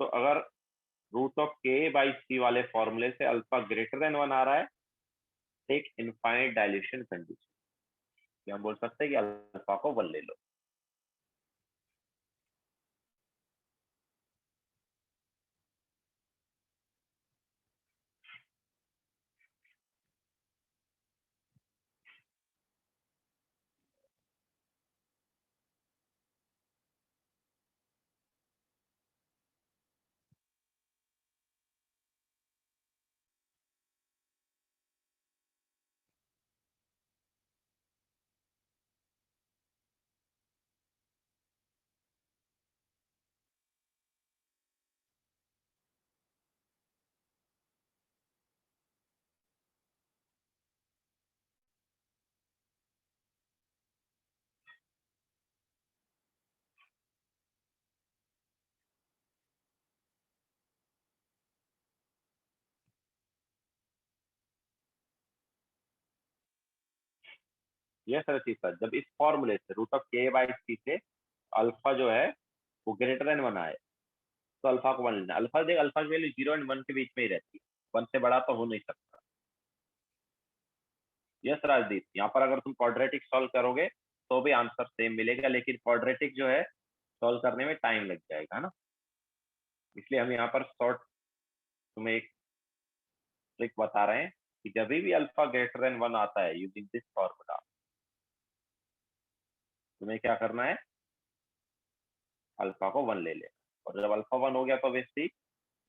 तो अगर रूट ऑफ के बाई सी वाले फॉर्मूले से अल्फा ग्रेटर देन 1 आ रहा है, टेक इनफाइनाइट डायल्यूशन कंडीशन, हम बोल सकते हैं कि अल्फा को 1 ले लो। यह सर चीज सर, जब इस फॉर्मूले से रूट ऑफ के बाई सी से अल्फा जो है वो ग्रेटर देन 1 आए, तो अल्फा को 1 लेना। अल्फा देख, अल्फा की वैल्यू 0 एंड 1 के बीच में ही रहती है, 1 से बड़ा तो हो नहीं सकता। यस राजदीप, यहाँ पर अगर तुम क्वाड्रेटिक सॉल्व करोगे तो भी आंसर सेम मिलेगा, लेकिन क्वाड्रेटिक जो है सॉल्व करने में टाइम लग जाएगा, है ना। इसलिए हम यहाँ पर शॉर्ट तुम्हें एक ट्रिक बता रहे हैं कि जब भी अल्फा ग्रेटर देन 1 आता है यूजिंग दिस फॉर्मूला, तुम्हें क्या करना है, अल्फा को 1 ले लेना। और जब अल्फा 1 हो गया तो ऑब्वियसली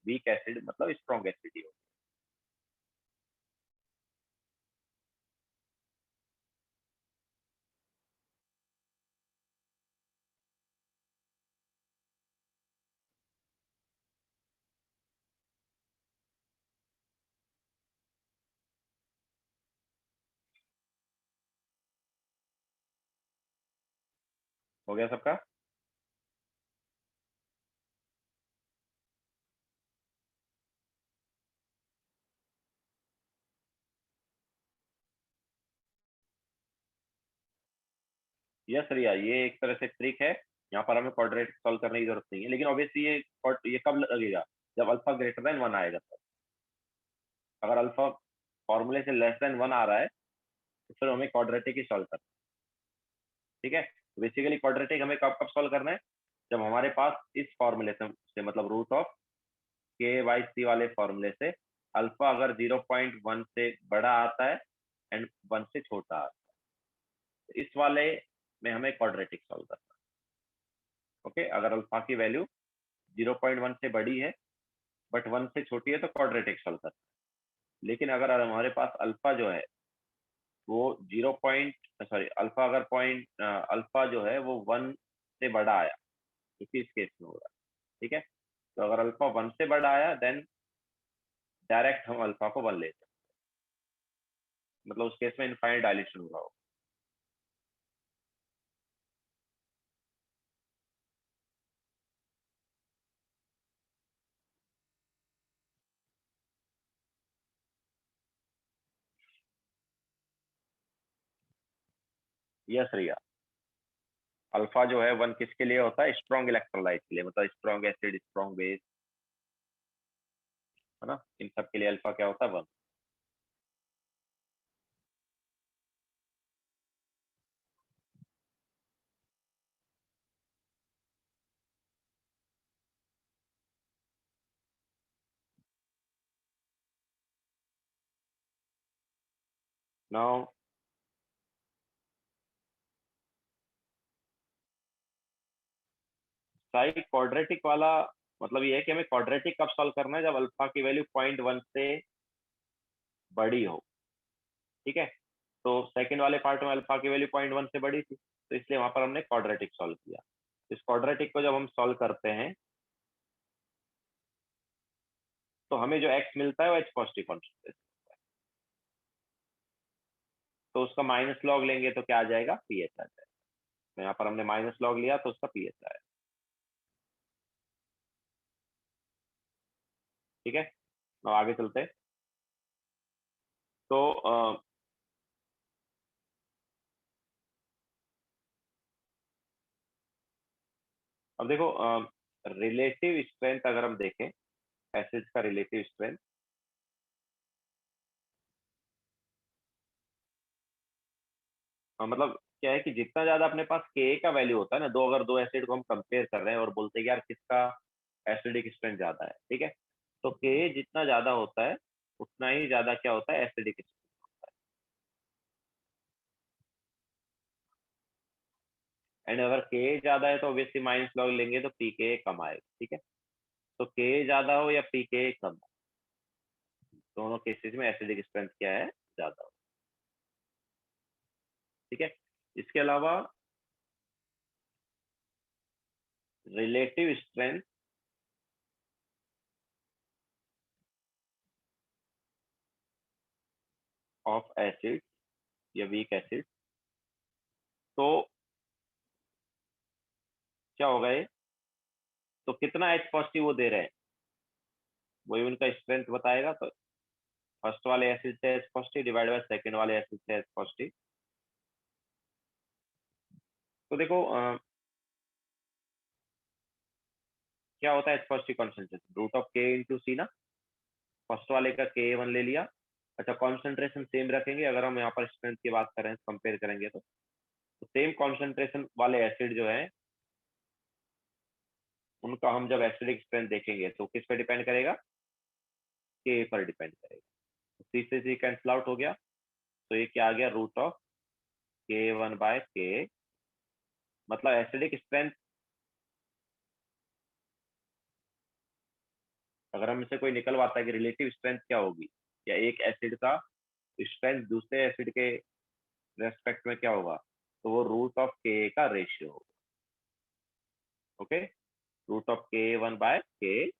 वीक एसिड मतलब स्ट्रॉन्ग एसिड ही होगा। हो गया सबका? यस रिया, ये एक तरह से ट्रिक है। यहाँ पर हमें क्वाड्रेटिक सॉल्व करने की जरूरत नहीं है, लेकिन ऑब्वियसली ये कब लगेगा, जब अल्फा ग्रेटर देन 1 आएगा तब। अगर अल्फा फॉर्मूले से लेस देन 1 आ रहा है तो फिर हमें क्वाड्रेटिक ही सॉल्व करना है। ठीक है, बेसिकली क्वाड्रेटिक हमें कब कब सॉल्व करना है, जब हमारे पास इस फॉर्मूले से मतलब रूट ऑफ के बाई सी वाले फॉर्मूले से अल्फा अगर 0.1 से बड़ा आता है एंड 1 से छोटा आता है, तो इस वाले में हमें क्वाड्रेटिक सॉल्व करना है। ओके, अगर अल्फा की वैल्यू 0.1 से बड़ी है बट 1 से छोटी है तो क्वाड्रेटिक सॉल्व करना है। लेकिन अगर हमारे पास अल्फा जो है वो 0 पॉइंट सॉरी अल्फा अगर पॉइंट अल्फा जो है वो 1 से बड़ा आया, क्योंकि इस केस में हो रहा है, ठीक है, तो अगर अल्फा 1 से बड़ा आया देन डायरेक्ट हम अल्फा को 1 लेते हैं, मतलब उस केस में इनफाइनाइट डायलेशन हो रहा हो। यस रिया, अल्फा जो है 1 किसके लिए होता है, स्ट्रॉन्ग इलेक्ट्रोलाइट के लिए, मतलब स्ट्रॉन्ग एसिड स्ट्रॉन्ग बेस, है ना, इन सब के लिए अल्फा क्या होता है 1। नाउ साइड क्वाड्रेटिक वाला मतलब ये है कि हमें क्वाड्रेटिक कब सॉल्व करना है, जब अल्फा की वैल्यू 0.1 से बड़ी हो। ठीक है, तो सेकंड वाले पार्ट में अल्फा की वैल्यू 0.1 से बड़ी थी, तो इसलिए वहां पर हमने क्वाड्रेटिक सॉल्व किया। इस क्वाड्रेटिक को जब हम सॉल्व करते हैं तो हमें जो एक्स मिलता है वो एच पॉजिटिव कॉन्सेंट्रेशन, तो उसका माइनस लॉग लेंगे तो क्या आ जाएगा, पीएच आ जाएगा। तो यहाँ पर हमने माइनस लॉग लिया तो उसका पीएच आया। ठीक है, अब आगे चलते हैं। तो अब देखो रिलेटिव स्ट्रेंथ अगर हम देखें, एसिड्स का रिलेटिव स्ट्रेंथ, मतलब क्या है कि जितना ज्यादा अपने पास के का वैल्यू होता है ना, अगर दो एसिड को हम कंपेयर कर रहे हैं और बोलते हैं कि यार किसका एसिडिक स्ट्रेंथ ज्यादा है, ठीक है, तो के जितना ज्यादा होता है उतना ही ज्यादा क्या होता है, एसिडिक स्ट्रेंथ। एंड अगर के ज्यादा है तो ऑब्वियसली माइनस लॉग लेंगे तो पी के कम आएगा, ठीक है। तो के ज्यादा हो या पी के कम हो, दोनों केसेस में एसिडिक स्ट्रेंथ क्या है, ज्यादा हो, ठीक है। इसके अलावा रिलेटिव स्ट्रेंथ ऑफ एसिड या वीक एसिड, तो क्या होगा ये, तो कितना एच पॉजिटिव वो दे रहे हैं वही उनका स्ट्रेंथ बताएगा। तो फर्स्ट वाले एसिड से H positive divide by second वाले एसिड से एच पॉजिटिव। तो देखो क्या होता है H positive concentration, root of K into C ना, फर्स्ट वाले का के वन ले लिया। अच्छा, कॉन्सेंट्रेशन सेम रखेंगे, अगर हम यहाँ पर स्ट्रेंथ की बात करें कंपेयर करेंगे तो सेम कॉन्सेंट्रेशन वाले एसिड जो है उनका हम जब एसिडिक स्ट्रेंथ देखेंगे तो किस पे डिपेंड करेगा, के पर डिपेंड करेगा। सी से सी कैंसिल आउट हो गया, तो ये क्या आ गया, रूट ऑफ के वन बाय के, मतलब एसिडिक स्ट्रेंथ अगर हम इसे कोई निकलवाता है कि रिलेटिव स्ट्रेंथ क्या होगी, या एक एसिड का स्ट्रेंथ दूसरे एसिड के रेस्पेक्ट में क्या होगा, तो वो रूट ऑफ के का रेशियो होगा। ओके, रूट ऑफ के वन बाय के।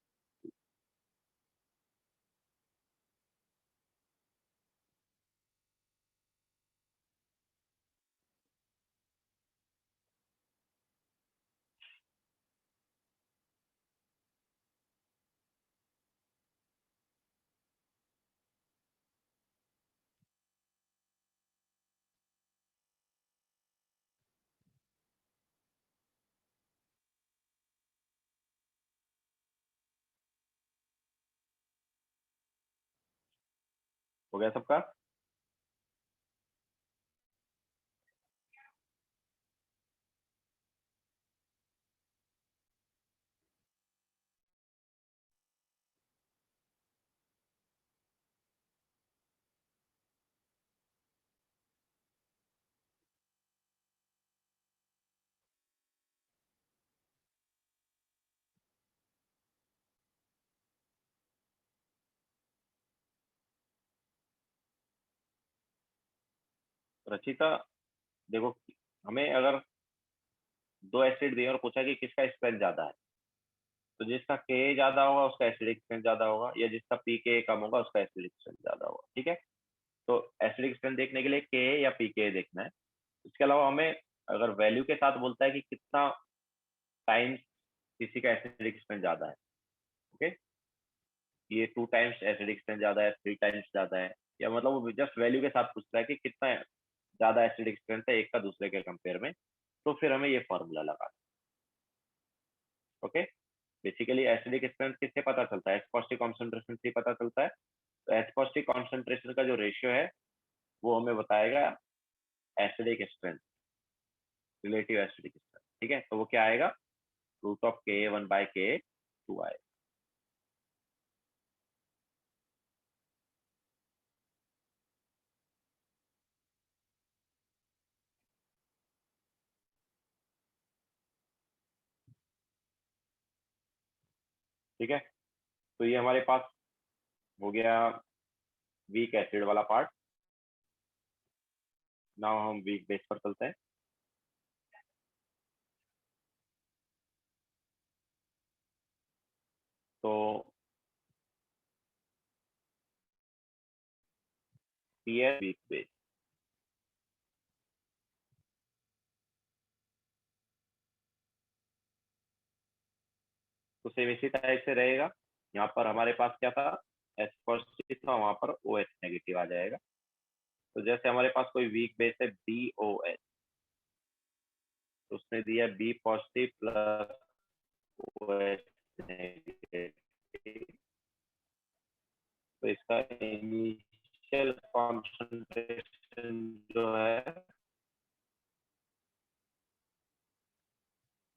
हो गया सबका। रचिता, देखो हमें अगर दो एसिड दिए और पूछा कि किसका स्ट्रेंथ ज्यादा है, तो जिसका के ज्यादा होगा उसका एसिडिक स्ट्रेंथ ज्यादा होगा, या जिसका पी के कम होगा उसका एसिडिक स्ट्रेंथ ज्यादा होगा, ठीक है। तो एसिडिक स्ट्रेंथ देखने के लिए के या पी के देखना है। इसके अलावा हमें अगर वैल्यू के साथ बोलता है कि कितना टाइम्स किसी का एसिडिक स्ट्रेंथ ज्यादा है, ओके, ये 2 टाइम्स एसिडिक स्ट्रेंथ ज्यादा है, 3 टाइम्स ज्यादा है, या मतलब वो जस्ट वैल्यू के साथ पूछता है कि कितना ज्यादा एसिडिक स्ट्रेंथ है एक का दूसरे के कंपेयर में, तो फिर हमें ये फॉर्मूला लगा। ओके, बेसिकली एसिडिक स्ट्रेंथ किससे पता चलता है, एच पॉजिटिव कॉन्सेंट्रेशन से पता चलता है। तो एच पॉजिटिव कॉन्सेंट्रेशन का जो रेशियो है वो हमें बताएगा acidic strength, relative acidic strength, ठीक है। तो वो क्या आएगा, रूट ऑफ के वन बाय के टू आएगा। ठीक है, तो ये हमारे पास हो गया वीक एसिड वाला पार्ट। नाउ हम वीक बेस पर चलते हैं। तो पी है वीक बेस, तो सेम इसी टाइप से रहेगा। यहाँ पर हमारे पास क्या था, एच पॉजिटिव था, वहां पर ओ एच नेगेटिव आ जाएगा। तो जैसे हमारे पास कोई वीक बेस है बी ओ एच, तो उसने दिया B positive plus OH negative, तो इसका इनिशियल कॉन्सेंट्रेशन जो है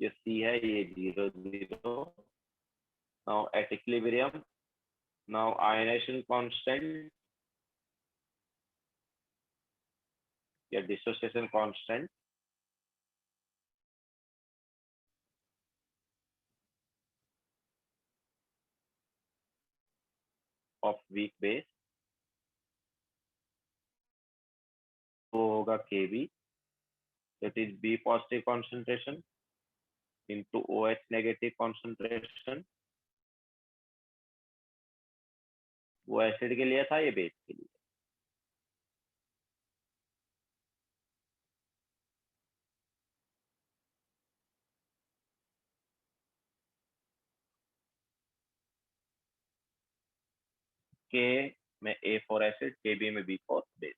ये C है, ये 0 0. Now at equilibrium, now ionization constant या dissociation constant of weak base वो होगा Kb, that is B positive concentration into OH negative concentration. वो एसिड के लिए था, ये बेस के लिए. K में A फॉर एसिड, Kb में B फॉर बेस.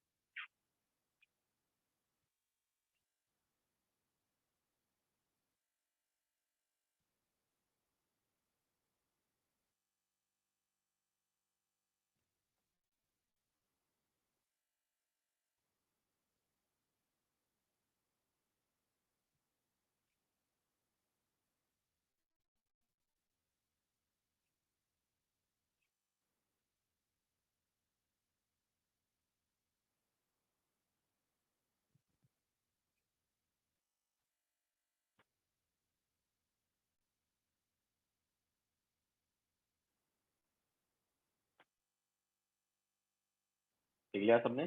ठीक लिया सबने?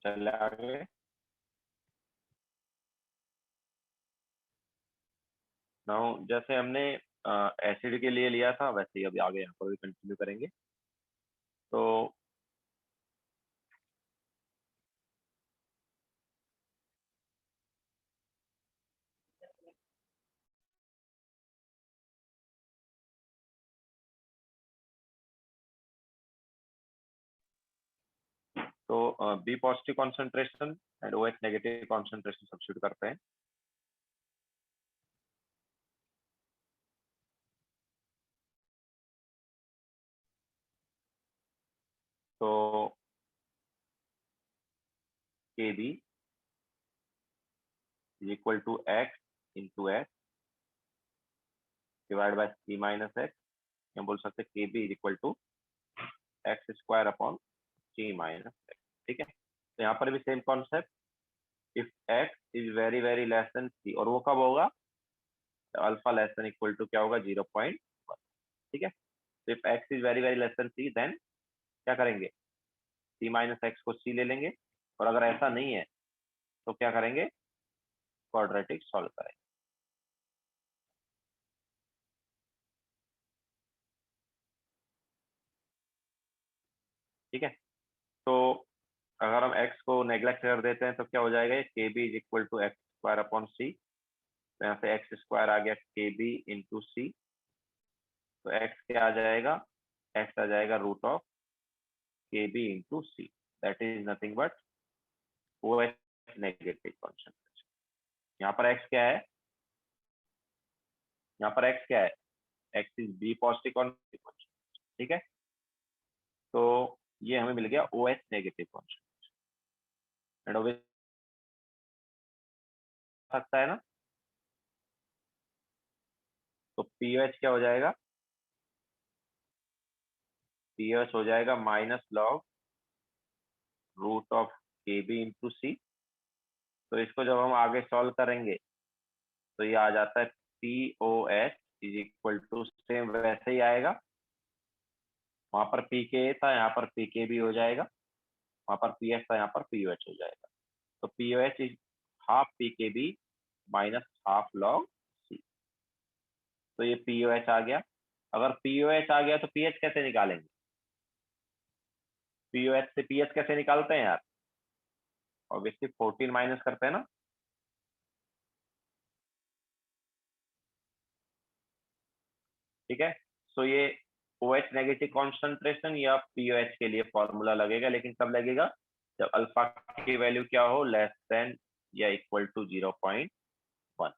चल आगे. नाउ जैसे हमने एसिड के लिए लिया था वैसे ही अभी आगे यहाँ पर भी कंटिन्यू करेंगे. तो B positive concentration and OH negative concentration substitute करते हैं. तो Kb is equal to X into S divided by C minus X. हम बोल सकते हैं Kb is equal to X square upon C minus X. ठीक है. तो यहाँ पर भी same concept. If X is very very less than C, और वो कब होगा? Alpha less than equal to क्या होगा? 0.1. ठीक है. तो if X is very very less than C, then क्या करेंगे? C minus X को C ले लेंगे, और अगर ऐसा नहीं है तो क्या करेंगे? क्वाड्रेटिक सॉल्व करेंगे. ठीक है. तो अगर हम x को नेग्लेक्ट कर देते हैं तो क्या हो जाएगा? Kb is equal to X square upon C. तो यहाँ से एक्स स्क्वायर आ गया Kb इंटू सी. तो x क्या आ जाएगा? x आ जाएगा root of Kb into C. That is nothing but OH negative concentration. यहाँ पर x क्या है? यहाँ पर x क्या है? x is B positive concentration. ठीक है. तो ये हमें मिल गया OH negative concentration. And obvious सकता है ना. तो पीएच क्या हो जाएगा? पीएच हो जाएगा minus log root of Kb into C. तो इसको जब हम आगे सॉल्व करेंगे तो ये आ जाता है POH is equal to same वैसे ही आएगा, वहां पर पीके था, यहाँ पर पीके भी हो जाएगा, वहां पर पीएच था, यहाँ पर पीओएच हो जाएगा। तो pOH is half pKb minus half log C. तो ये पीओएच आ गया। अगर पीओएच आ गया तो पीएच कैसे निकालेंगे? पीओएच से पीएच कैसे निकालते हैं यार? ऑब्वियसली 14 माइनस करते हैं ना। ठीक है, सो ये OH नेगेटिव कॉन्सेंट्रेशन या पीओएच के लिए फॉर्मूला लगेगा, लेकिन कब लगेगा? जब अल्फा की वैल्यू क्या हो, लेस देन या इक्वल टू 0.1।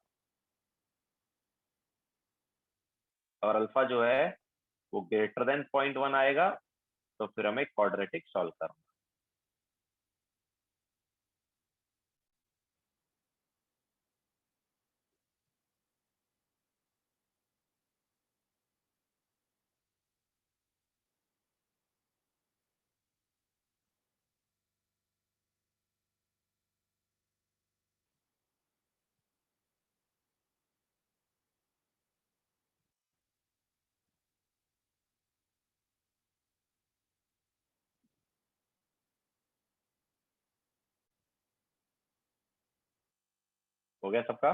और अल्फा जो है वो ग्रेटर देन 0.1 आएगा, तो फिर हमें क्वाड्रेटिक सॉल्व करना। हो गया सबका?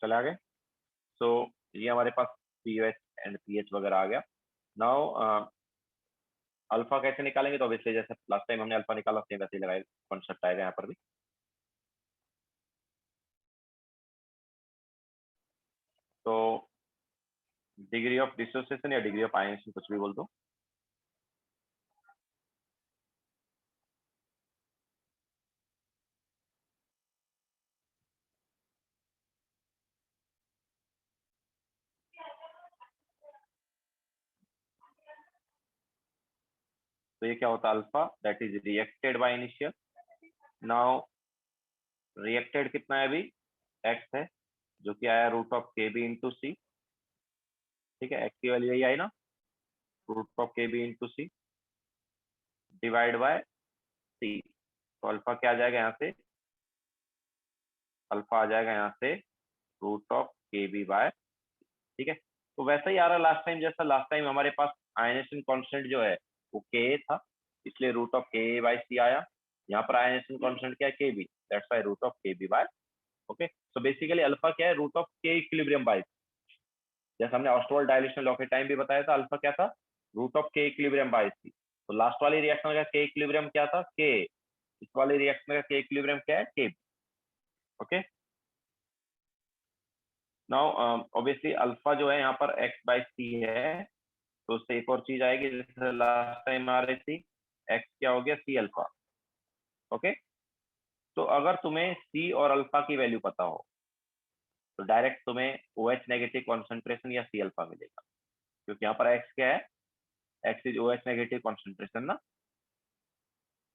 चले आगे। सो ये हमारे पास पीओएच एंड पीएच वगैरह आ गया। नाउ अल्फा कैसे निकालेंगे? तो ऑब्वियसली जैसे लास्ट टाइम हमने अल्फा निकाला सेम वैसे ही लगाए, कॉन्सेप्ट आएगा यहाँ पर भी। तो डिग्री ऑफ डिसोसिएशन या डिग्री ऑफ आयनेशन कुछ भी बोल दो। तो ये क्या होता है? Alpha that is reacted by initial. Now reacted कितना है अभी? एक्स है, जो कि आया root of K B into सी। ठीक है, एक्स की वैल्यू यही आई ना, root of K B into C divide by C. तो अल्फा क्या आ जाएगा यहाँ से? अल्फा आ जाएगा यहाँ से root of K B bye. ठीक है, तो वैसा ही आ रहा लास्ट टाइम जैसा। लास्ट टाइम हमारे पास आयनेशन कांस्टेंट जो है वो के था, इसलिए root of K by C आया। यहाँ पर आयनेशन कांस्टेंट क्या है? K B, that's why root of K B by. Okay, so basically alpha क्या है? Root of K equilibrium by. जैसे हमने ऑस्टवाल्ड डायलेशन लॉ के टाइम भी बताया था, अल्फा क्या था? Root of K equilibrium by C. तो लास्ट वाली रिएक्शन का के इक्विलिब्रियम क्या था? के। इस वाली रिएक्शन का के इक्विलिब्रियम क्या है? के। ओके, नाउ ऑब्वियसली अल्फा जो है यहाँ पर एक्स बाय सी है, तो उससे एक और चीज आएगी जैसे लास्ट टाइम आ रही थी, एक्स क्या हो गया? C alpha. ओके, तो अगर तुम्हें सी और अल्फा की वैल्यू पता हो तो डायरेक्ट तुम्हें ओ एच नेगेटिव कॉन्सेंट्रेशन या सी अल्फा मिलेगा, क्योंकि यहाँ पर एक्स क्या है? X is O H negative concentration ना।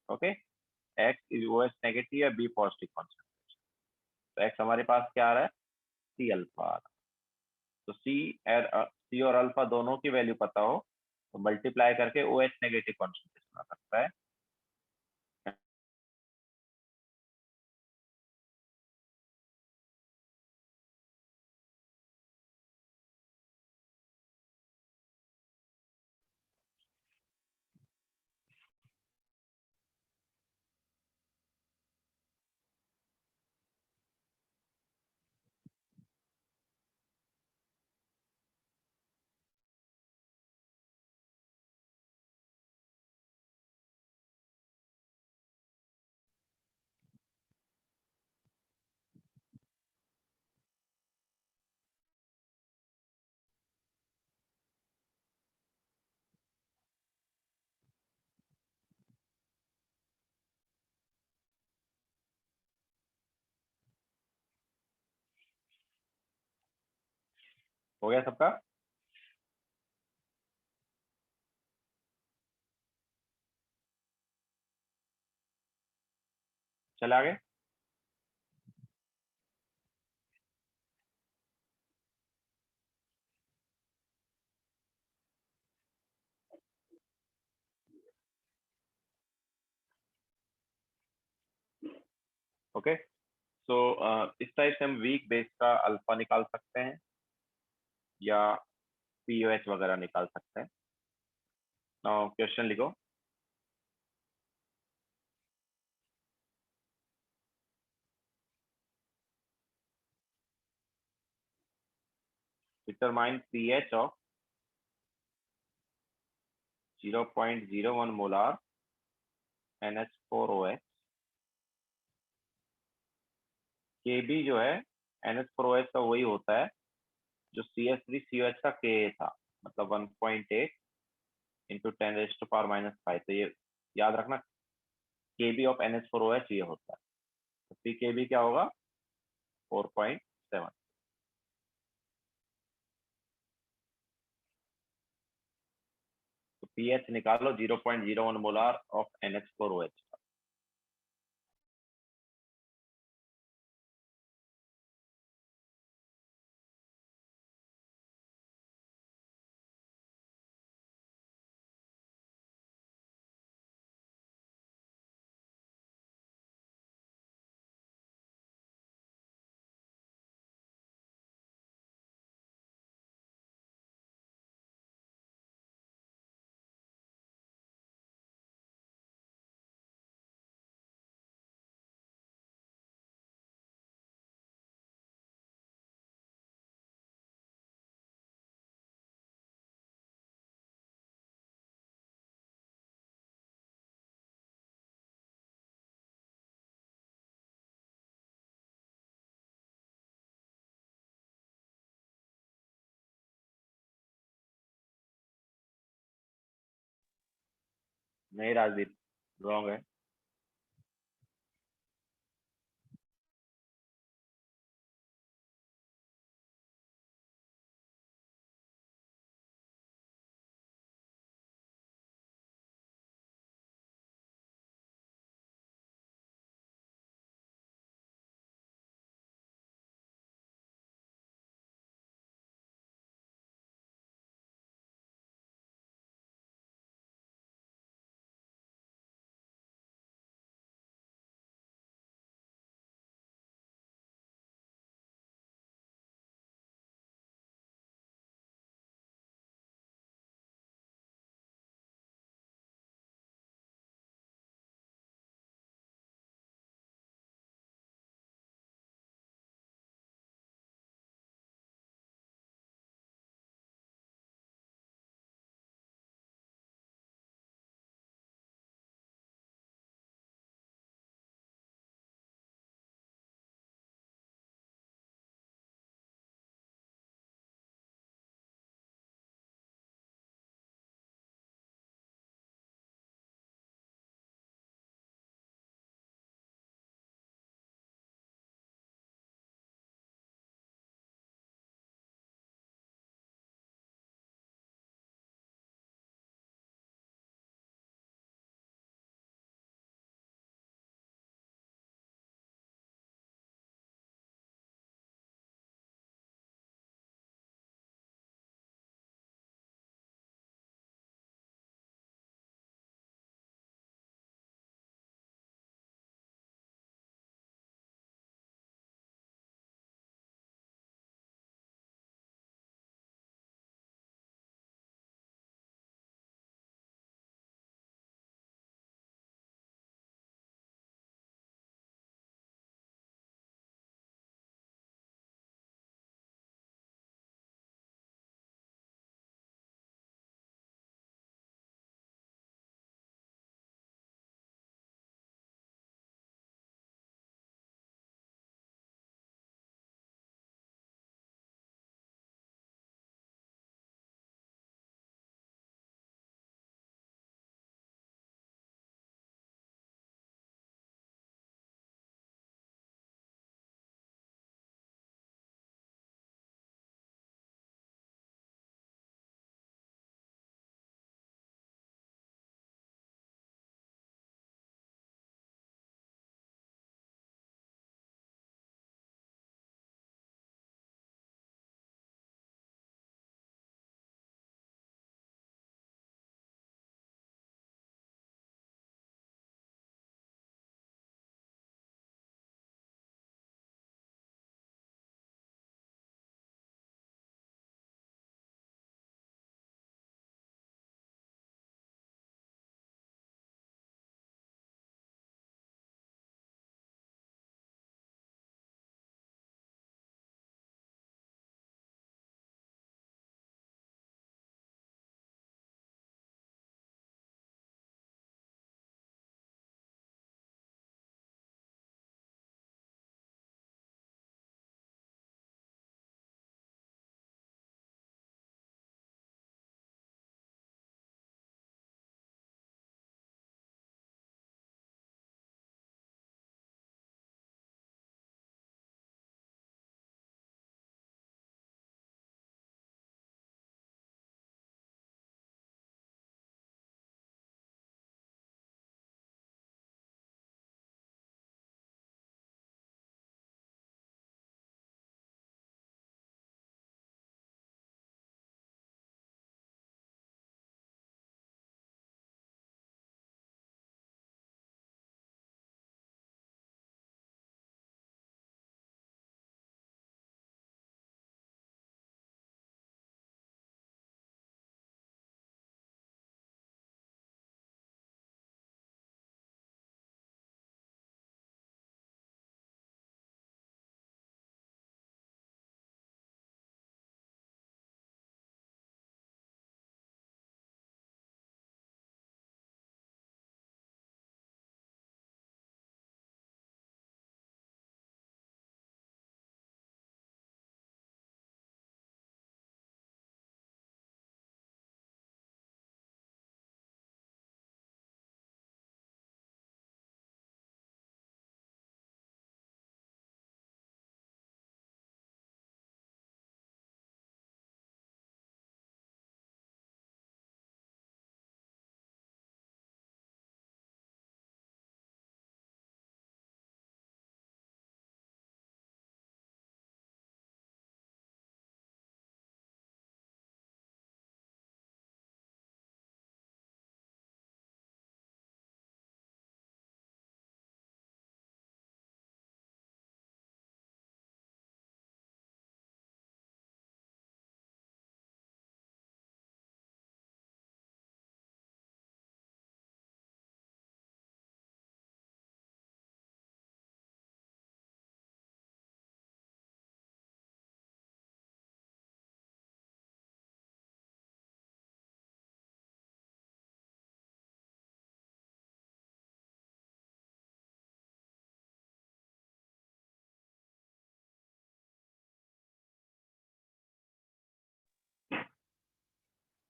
Okay, X is O H negative या बी पॉजिटिव कॉन्सेंट्रेशन। तो एक्स हमारे पास क्या आ रहा है? सी अल्फा आ रहा है। तो सी और अल्फा दोनों की वैल्यू पता हो तो मल्टीप्लाई करके ओ एच नेगेटिव कॉन्सेंट्रेशन आ सकता है। हो गया सबका? चले आगे। ओके, सो इस टाइप से हम वीक बेस का अल्फा निकाल सकते हैं या पीओएच वगैरह निकाल सकते हैं। नाउ क्वेश्चन लिखो। Determine pH of 0.01 molar NH4OH। Kb जो है NH4OH का वही होता है जो CH3COH का Ka था, मतलब 1.8 इंटू 10⁻⁻⁵। तो ये याद रखना, Kb ऑफ NH4OH ये होता है। तो Pkb क्या होगा? 4.7। तो पीएच निकालो 0.01 मोलार ऑफ NH4OH। नहीं राजदीप, रॉन्ग है।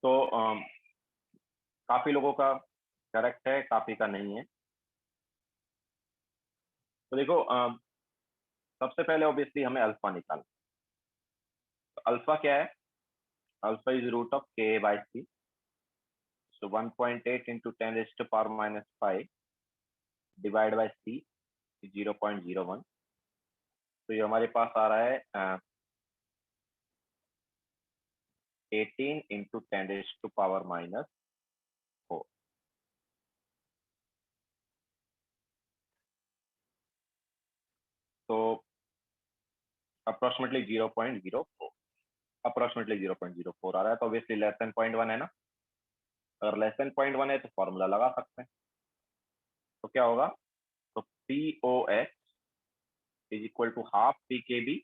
तो काफी लोगों का करेक्ट है, काफी का नहीं है। तो देखो सबसे पहले ऑब्वियसली हमें अल्फा निकालना। तो अल्फा क्या है? Alpha is root of K by C. So 1.8 into 10⁻⁻⁵ divide by C 0.01। तो ये हमारे पास आ रहा है 18 इंटू 10⁻⁻⁴। तो अप्रोक्सीमेटली 0.04, अप्रोक्सीमेटली 0.04 आ रहा है। तो ऑब्वियसली लेस देन 0.1 है ना। अगर लेस देन 0.1 है तो फॉर्मूला लगा सकते हैं। तो क्या होगा? तो P O H is equal to half P K B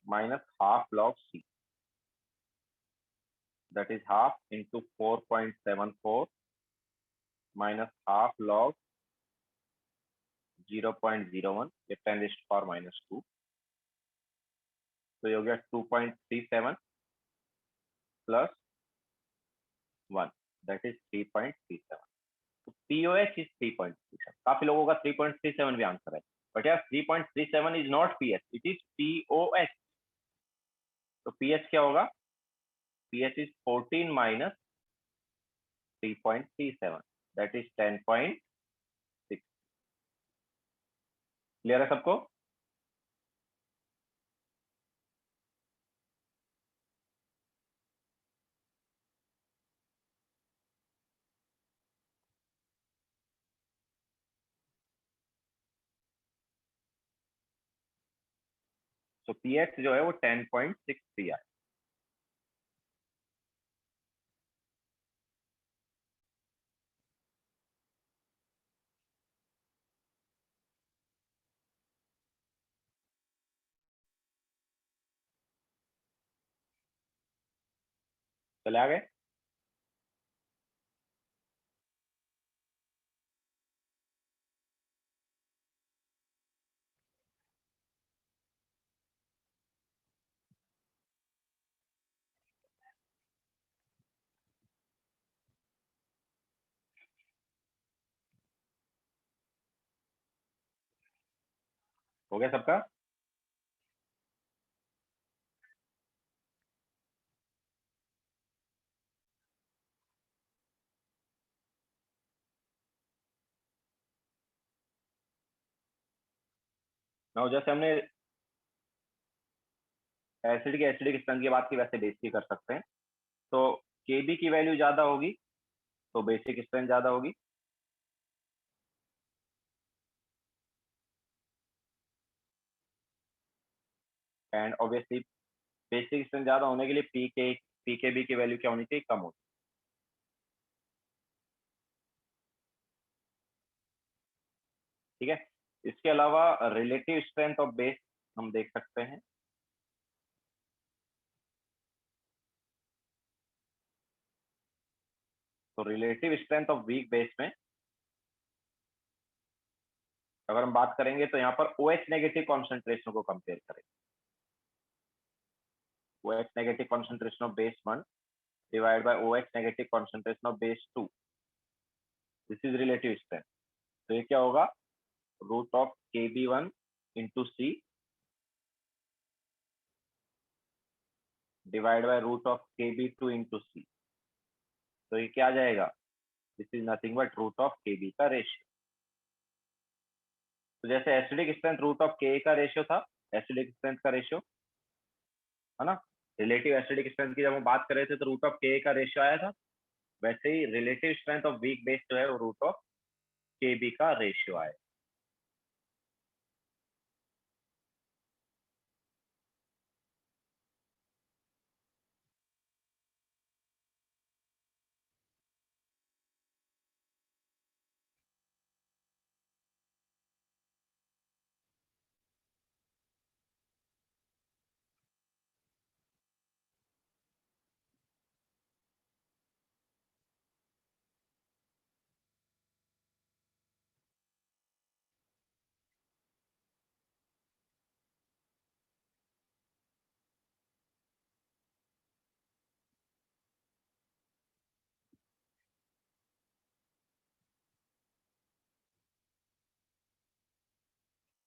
minus half log C, that is half into 4.74 minus half log 0.01 ये 10⁻⁻²। तो ये हो गया 2.37 प्लस 1, दैट इज 3.37। तो पीओएच इज 3.37। काफी लोगों का 3.37 भी आंसर है, बट यार 3.37 is not pH, it is pOH. तो पीएच क्या होगा? PH is 14 minus 3.37, that is 10.6। Clear है सबको? तो पीएच जो है वो 10.63 है। चले आ गए? हो गया सबका? ना जैसे हमने एसिडिक एसिडिक स्ट्रेंथ की बात की, वैसे बेस की कर सकते हैं। तो केबी की वैल्यू ज्यादा होगी तो बेसिक स्ट्रेंथ ज्यादा होगी। एंड ऑब्वियसली बेसिक स्ट्रेंथ ज्यादा होने के लिए पीकेबी की वैल्यू क्या होनी चाहिए? कम होनी। ठीक है। इसके अलावा रिलेटिव स्ट्रेंथ ऑफ बेस हम देख सकते हैं। तो relative strength of weak base में अगर हम बात करेंगे तो यहाँ पर ओ एच नेगेटिव कॉन्सेंट्रेशन को कंपेयर करें। O H negative concentration of base 1 divide by O H negative concentration of base 2, this is relative strength. तो ये क्या होगा? Root of K B one into C divide by root of K B two into C. तो ये क्या आ जाएगा? This is nothing but root of K B का रेशियो। तो जैसे एसिडिक स्ट्रेंथ रूट ऑफ के का रेशियो था, एसिडिक स्ट्रेंथ का रेशियो है ना। रिलेटिव एसिडिक स्ट्रेंथ की जब हम बात कर रहे थे तो रूट ऑफ के का रेशियो आया था। वैसे ही relative strength of weak base जो है वो रूट ऑफ के बी का रेशियो आया।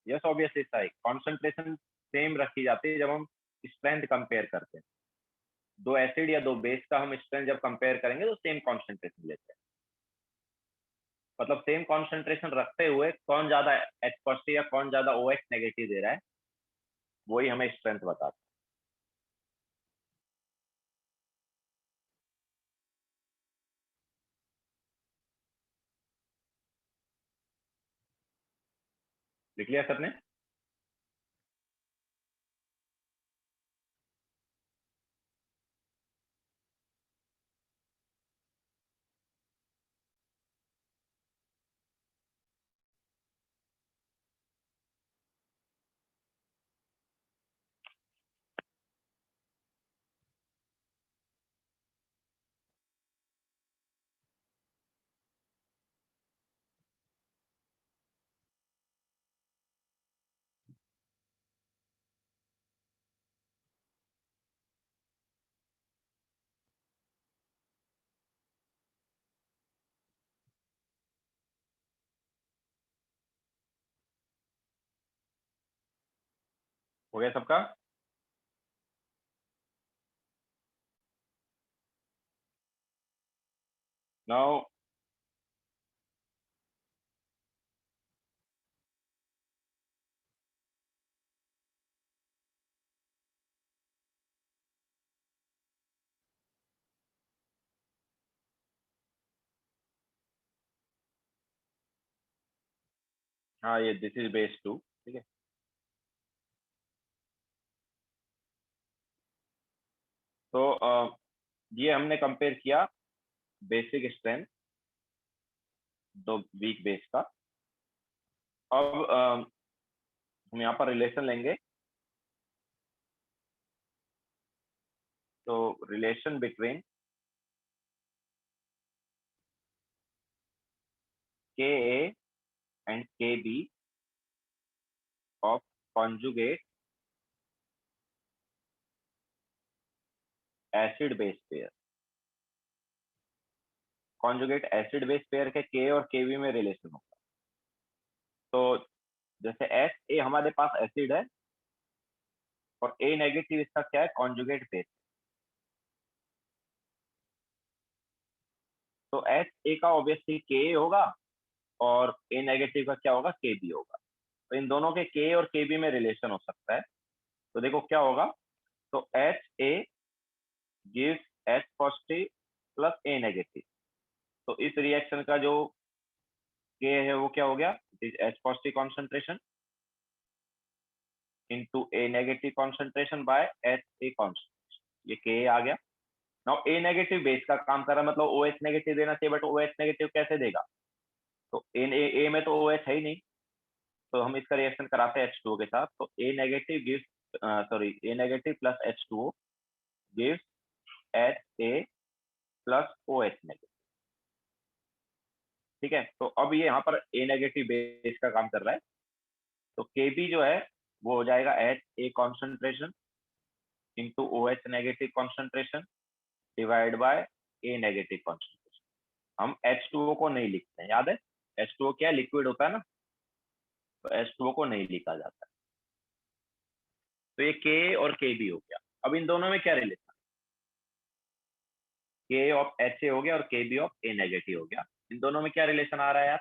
यस ऑब्वियसली सही, कॉन्सेंट्रेशन सेम रखी जाती है जब हम स्ट्रेंथ कंपेयर करते हैं। दो एसिड या दो बेस का हम स्ट्रेंथ जब कंपेयर करेंगे तो सेम कॉन्सेंट्रेशन लेते हैं। मतलब सेम कॉन्सेंट्रेशन रखते हुए कौन ज्यादा एच पॉजिटिव या कौन ज्यादा ओ एच नेगेटिव दे रहा है, वही हमें स्ट्रेंथ बताता है। लिख लिया सबने? हो गया सबका? नाउ हाँ, ये दिस इज बेस टू, ठीक है। तो ये हमने कंपेयर किया बेसिक स्ट्रेंथ दो वीक बेस का। अब हम यहाँ पर रिलेशन लेंगे। तो relation between K A and K B of conjugate acid base pair. Conjugate acid base pair के के और के बी में रिलेशन होगा। तो जैसे एस ए हमारे पास एसिड है और ए नेगेटिव इसका क्या है, कॉन्जुगेट बेस। तो एस ए का ऑब्वियसली के होगा और ए नेगेटिव का क्या होगा, के बी होगा। तो इन दोनों के के और के बी में रिलेशन हो सकता है। तो देखो क्या होगा, तो H A gives H positive plus A negative. तो इस रिएक्शन का जो के है वो क्या हो गया, it is H positive concentration into A negative concentration bye H A concentration. ये के आ गया। नाउ ए नेगेटिव बेस का काम कर रहा है, मतलब ओ एच नेगेटिव देना चाहिए, बट ओ एच नेगेटिव कैसे देगा? तो ए में तो ओ एच है ही नहीं। तो हम इसका रिएक्शन कराते हैं H2O के साथ। तो A negative gives, sorry, A negative plus H2O gives H A plus O H negative. ठीक है, तो अब ये यहाँ पर ए नेगेटिव बेस का काम कर रहा है। तो के बी जो है वो हो जाएगा H A concentration into O H negative concentration divide by A negative concentration. हम H2O को नहीं लिखते हैं, याद है? H2O क्या लिक्विड होता है ना, तो H2O को नहीं लिखा जाता है। तो ये के और के बी हो गया। अब इन दोनों में क्या रिलेशन, के ऑफ एच ए हो गया और के बी ऑफ ए नेगेटिव हो गया। इन दोनों में क्या रिलेशन आ रहा है यार?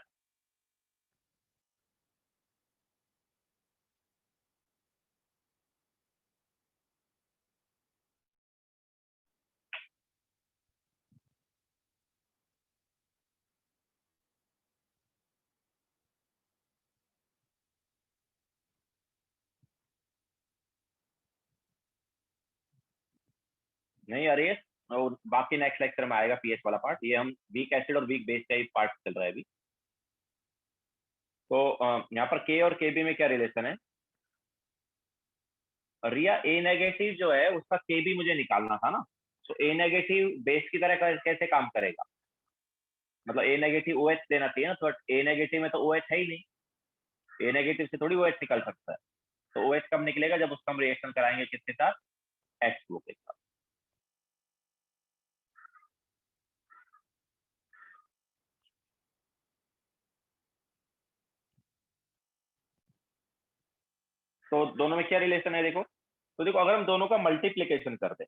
नहीं अरे, और बाकी नेक्स्ट लेक्चर में आएगा पीएच वाला पार्ट। ये हम वीक एसिड और वीक बेस का ही पार्ट चल रहा है अभी। तो यहाँ पर के और के बी में क्या रिलेशन है? रिया ए नेगेटिव जो है उसका के बी मुझे निकालना था ना। तो ए नेगेटिव बेस की तरह कैसे काम करेगा? मतलब ए नेगेटिव ओ एच देना चाहिए ना, तो ए नेगेटिव में तो ओ एच है ही नहीं। ए नेगेटिव से थोड़ी ओ एच निकल सकता है। तो ओ एच कब निकलेगा, जब उसका हम रिएक्शन कराएंगे किसके साथ, H2O के साथ। तो दोनों में क्या रिलेशन है देखो। तो देखो अगर हम दोनों का मल्टीप्लीकेशन कर दे,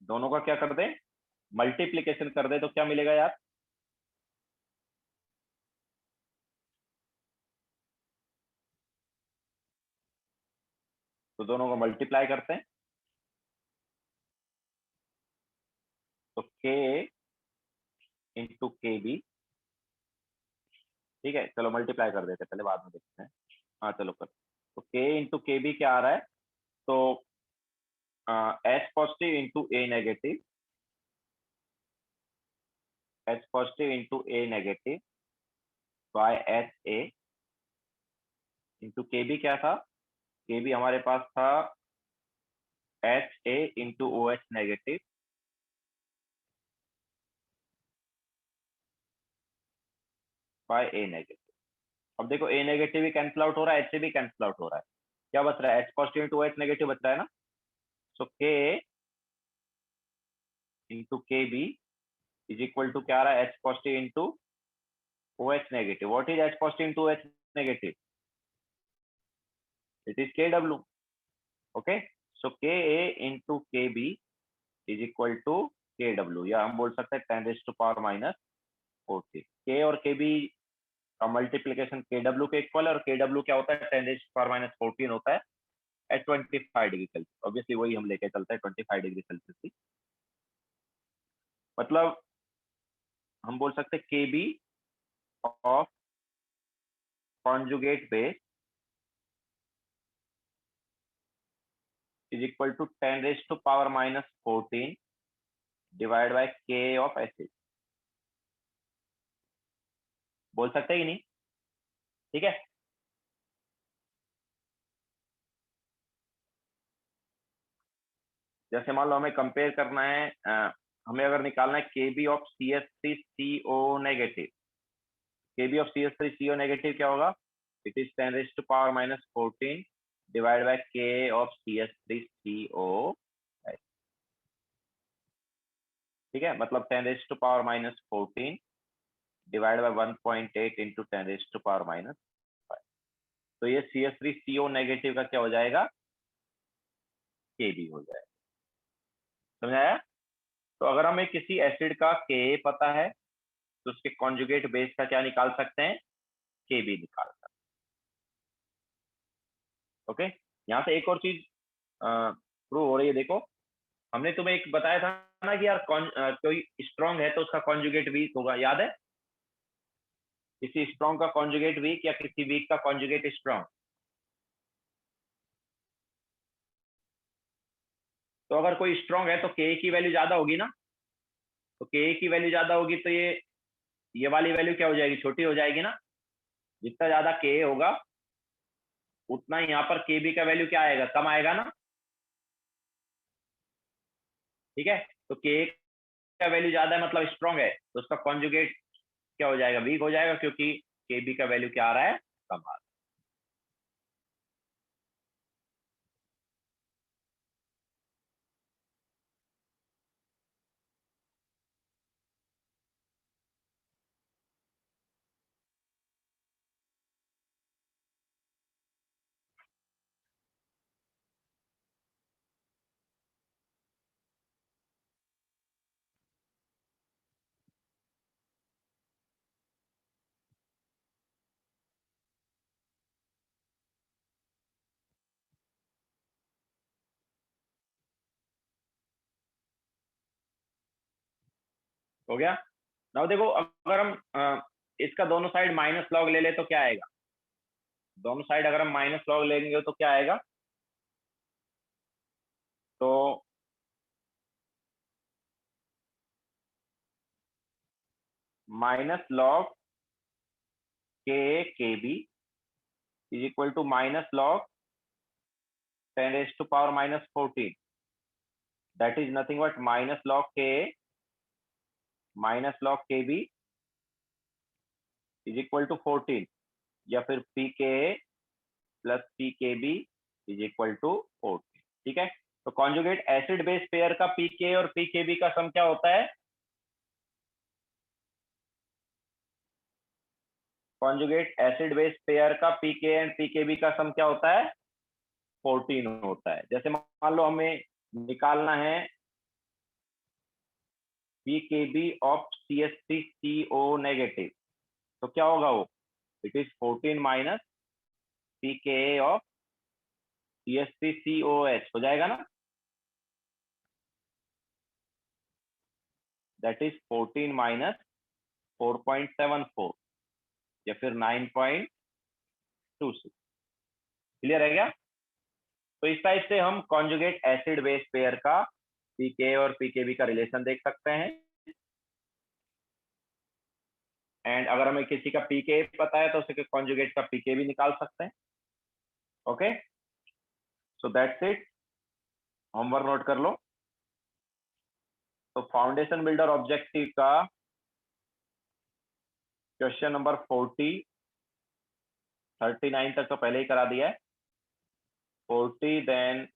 दोनों का क्या कर दे, मल्टीप्लीकेशन कर दे, तो क्या मिलेगा यार, तो दोनों को मल्टीप्लाई करते हैं, तो k इंटू के बी, ठीक है, चलो मल्टीप्लाई कर देते हैं, पहले बाद में देखते हैं। हाँ चलो कर, तो k इंटू के बी क्या आ रहा है, तो H positive into A negative, H positive into A negative by H A into K B क्या था, के बी हमारे पास था H A into O H negative by A negative. अब देखो ए नेगेटिव भी कैंसिल आउट हो रहा है, एच ए भी कैंसिल आउट हो रहा है, क्या बच रहा है, H positive into O H negative बच रहा है ना। सो के into K B is equal to क्या आ रहा है, H positive into O H negative. What is H positive into O H negative, it is K W. Okay, so K A into K B is equal to K W, या हम बोल सकते हैं 10⁻⁴। के और के बी का multiplication के डब्ल्यू के इक्वल है, और के डब्ल्यू क्या होता है, 10⁻⁴ होता है एट 25 डिग्री सेल्सियस। ऑब्वियसली वही हम लेके चलते हैं 25 डिग्री सेल्सियस की, मतलब हम बोल सकते हैं K B of conjugate base is equal to 10⁻⁻14 divide by K of acid, बोल सकते हैं कि नहीं, ठीक है। जैसे मान लो हमें कंपेयर करना है, हमें अगर निकालना है K B of C S three C O negative, K B of C S three C O negative क्या होगा, it is 10⁻⁴ divide by K of C S three C O, ठीक है, मतलब 10⁻⁴ डिवाइड बाय 1.8 इंटू 10⁻⁻5। तो ये C S three C O negative का क्या हो जाएगा, के बी हो जाएगा, समझाया। तो अगर हमें किसी एसिड का के पता है, तो उसके कॉन्जुगेट बेस का क्या निकाल सकते हैं, के बी निकाल सकते हैं। ओके, यहाँ से एक और चीज प्रूव हो रही है, देखो हमने तुम्हें एक बताया था ना कि यार कोई स्ट्रॉन्ग है तो उसका कॉन्जुगेट वीक होगा, याद है, किसी स्ट्रॉन्ग का कॉन्जुगेट वीक या किसी वीक का कॉन्जुगेट स्ट्रॉन्ग। तो अगर कोई स्ट्रॉन्ग है तो के की वैल्यू ज्यादा होगी ना, तो के की वैल्यू ज्यादा होगी तो ये वाली वैल्यू क्या हो जाएगी, छोटी हो जाएगी ना। जितना ज्यादा के होगा उतना ही यहाँ पर के बी का वैल्यू क्या आएगा, कम आएगा ना, ठीक है। तो के का वैल्यू ज्यादा है मतलब स्ट्रॉन्ग है, तो उसका कॉन्जुगेट क्या हो जाएगा, वीक हो जाएगा, क्योंकि के बी का वैल्यू क्या आ रहा है, कम आ रहा है। हो गया। नाउ देखो अगर हम इसका दोनों साइड माइनस लॉग ले ले तो क्या आएगा, दोनों साइड अगर हम माइनस लॉग लेंगे तो क्या आएगा, तो minus log K B is equal to minus log 10⁻⁻14, that is nothing but minus log K B is equal to 14, या फिर p K plus p K B is equal to 14, ठीक है। तो कॉन्जुगेट एसिड बेस पेयर का p K और P K B का सम क्या होता है, कॉन्जुगेट एसिड बेस पेयर का पीके एंड पीकेबी का सम क्या होता है, 14 होता है। जैसे मान लो हमें निकालना है pKb ऑफ CH3CO नेगेटिव, तो क्या होगा वो, it is 14 minus pKa of CH3COH हो जाएगा ना, दैट इज 14 माइनस 4.74 या फिर 9.26। क्लियर है क्या? तो इस टाइप से हम कॉन्जुगेट एसिड बेस पेयर का पीके और पीकेबी का रिलेशन देख सकते हैं। एंड अगर हमें किसी का पीके पता है तो उसके कॉन्जुगेट का पीके भी निकाल सकते हैं। Okay, so that's it, homework note कर लो। तो फाउंडेशन बिल्डर ऑब्जेक्टिव का क्वेश्चन नंबर 40, 39 तक तो पहले ही करा दिया है, 40 देन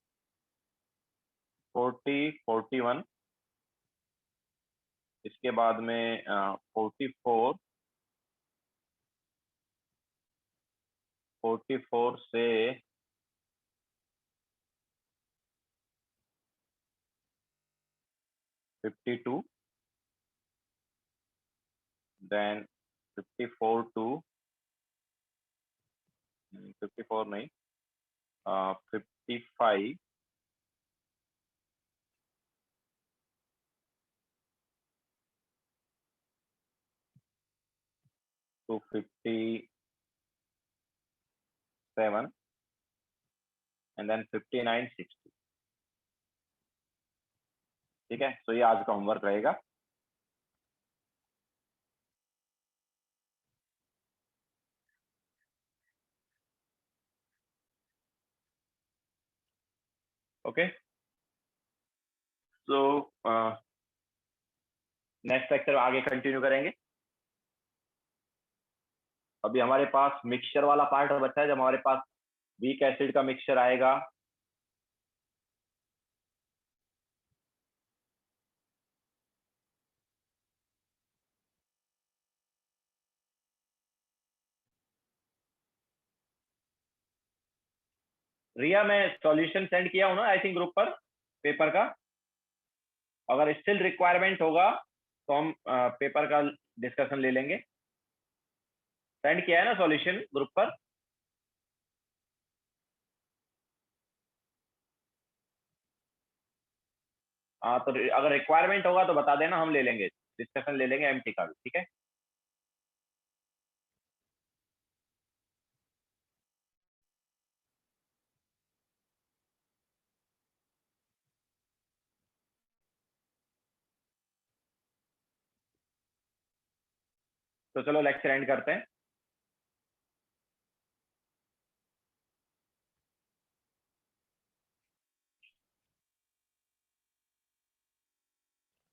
40, 41, इसके बाद में 44, 44 से 52, देन 54 टू 54 नहीं 55, टू 57 एंड देन 59, 60। ठीक है, तो ये आज का होमवर्क रहेगा। ओके, सो नेक्स्ट लेक्चर आगे कंटिन्यू करेंगे। अभी हमारे पास मिक्सचर वाला पार्ट बचा है, जब हमारे पास वीक एसिड का मिक्सचर आएगा, रिया मैं सॉल्यूशन सेंड किया हूं ना आई थिंक ग्रुप पर पेपर का, अगर स्टिल रिक्वायरमेंट होगा तो हम पेपर का डिस्कशन ले लेंगे। सेंड किया है ना सॉल्यूशन ग्रुप पर? हाँ, तो अगर रिक्वायरमेंट होगा तो बता देना, हम ले लेंगे, डिस्कशन ले लेंगे एमटी का भी। ठीक है, तो चलो लेक्चर एंड करते हैं।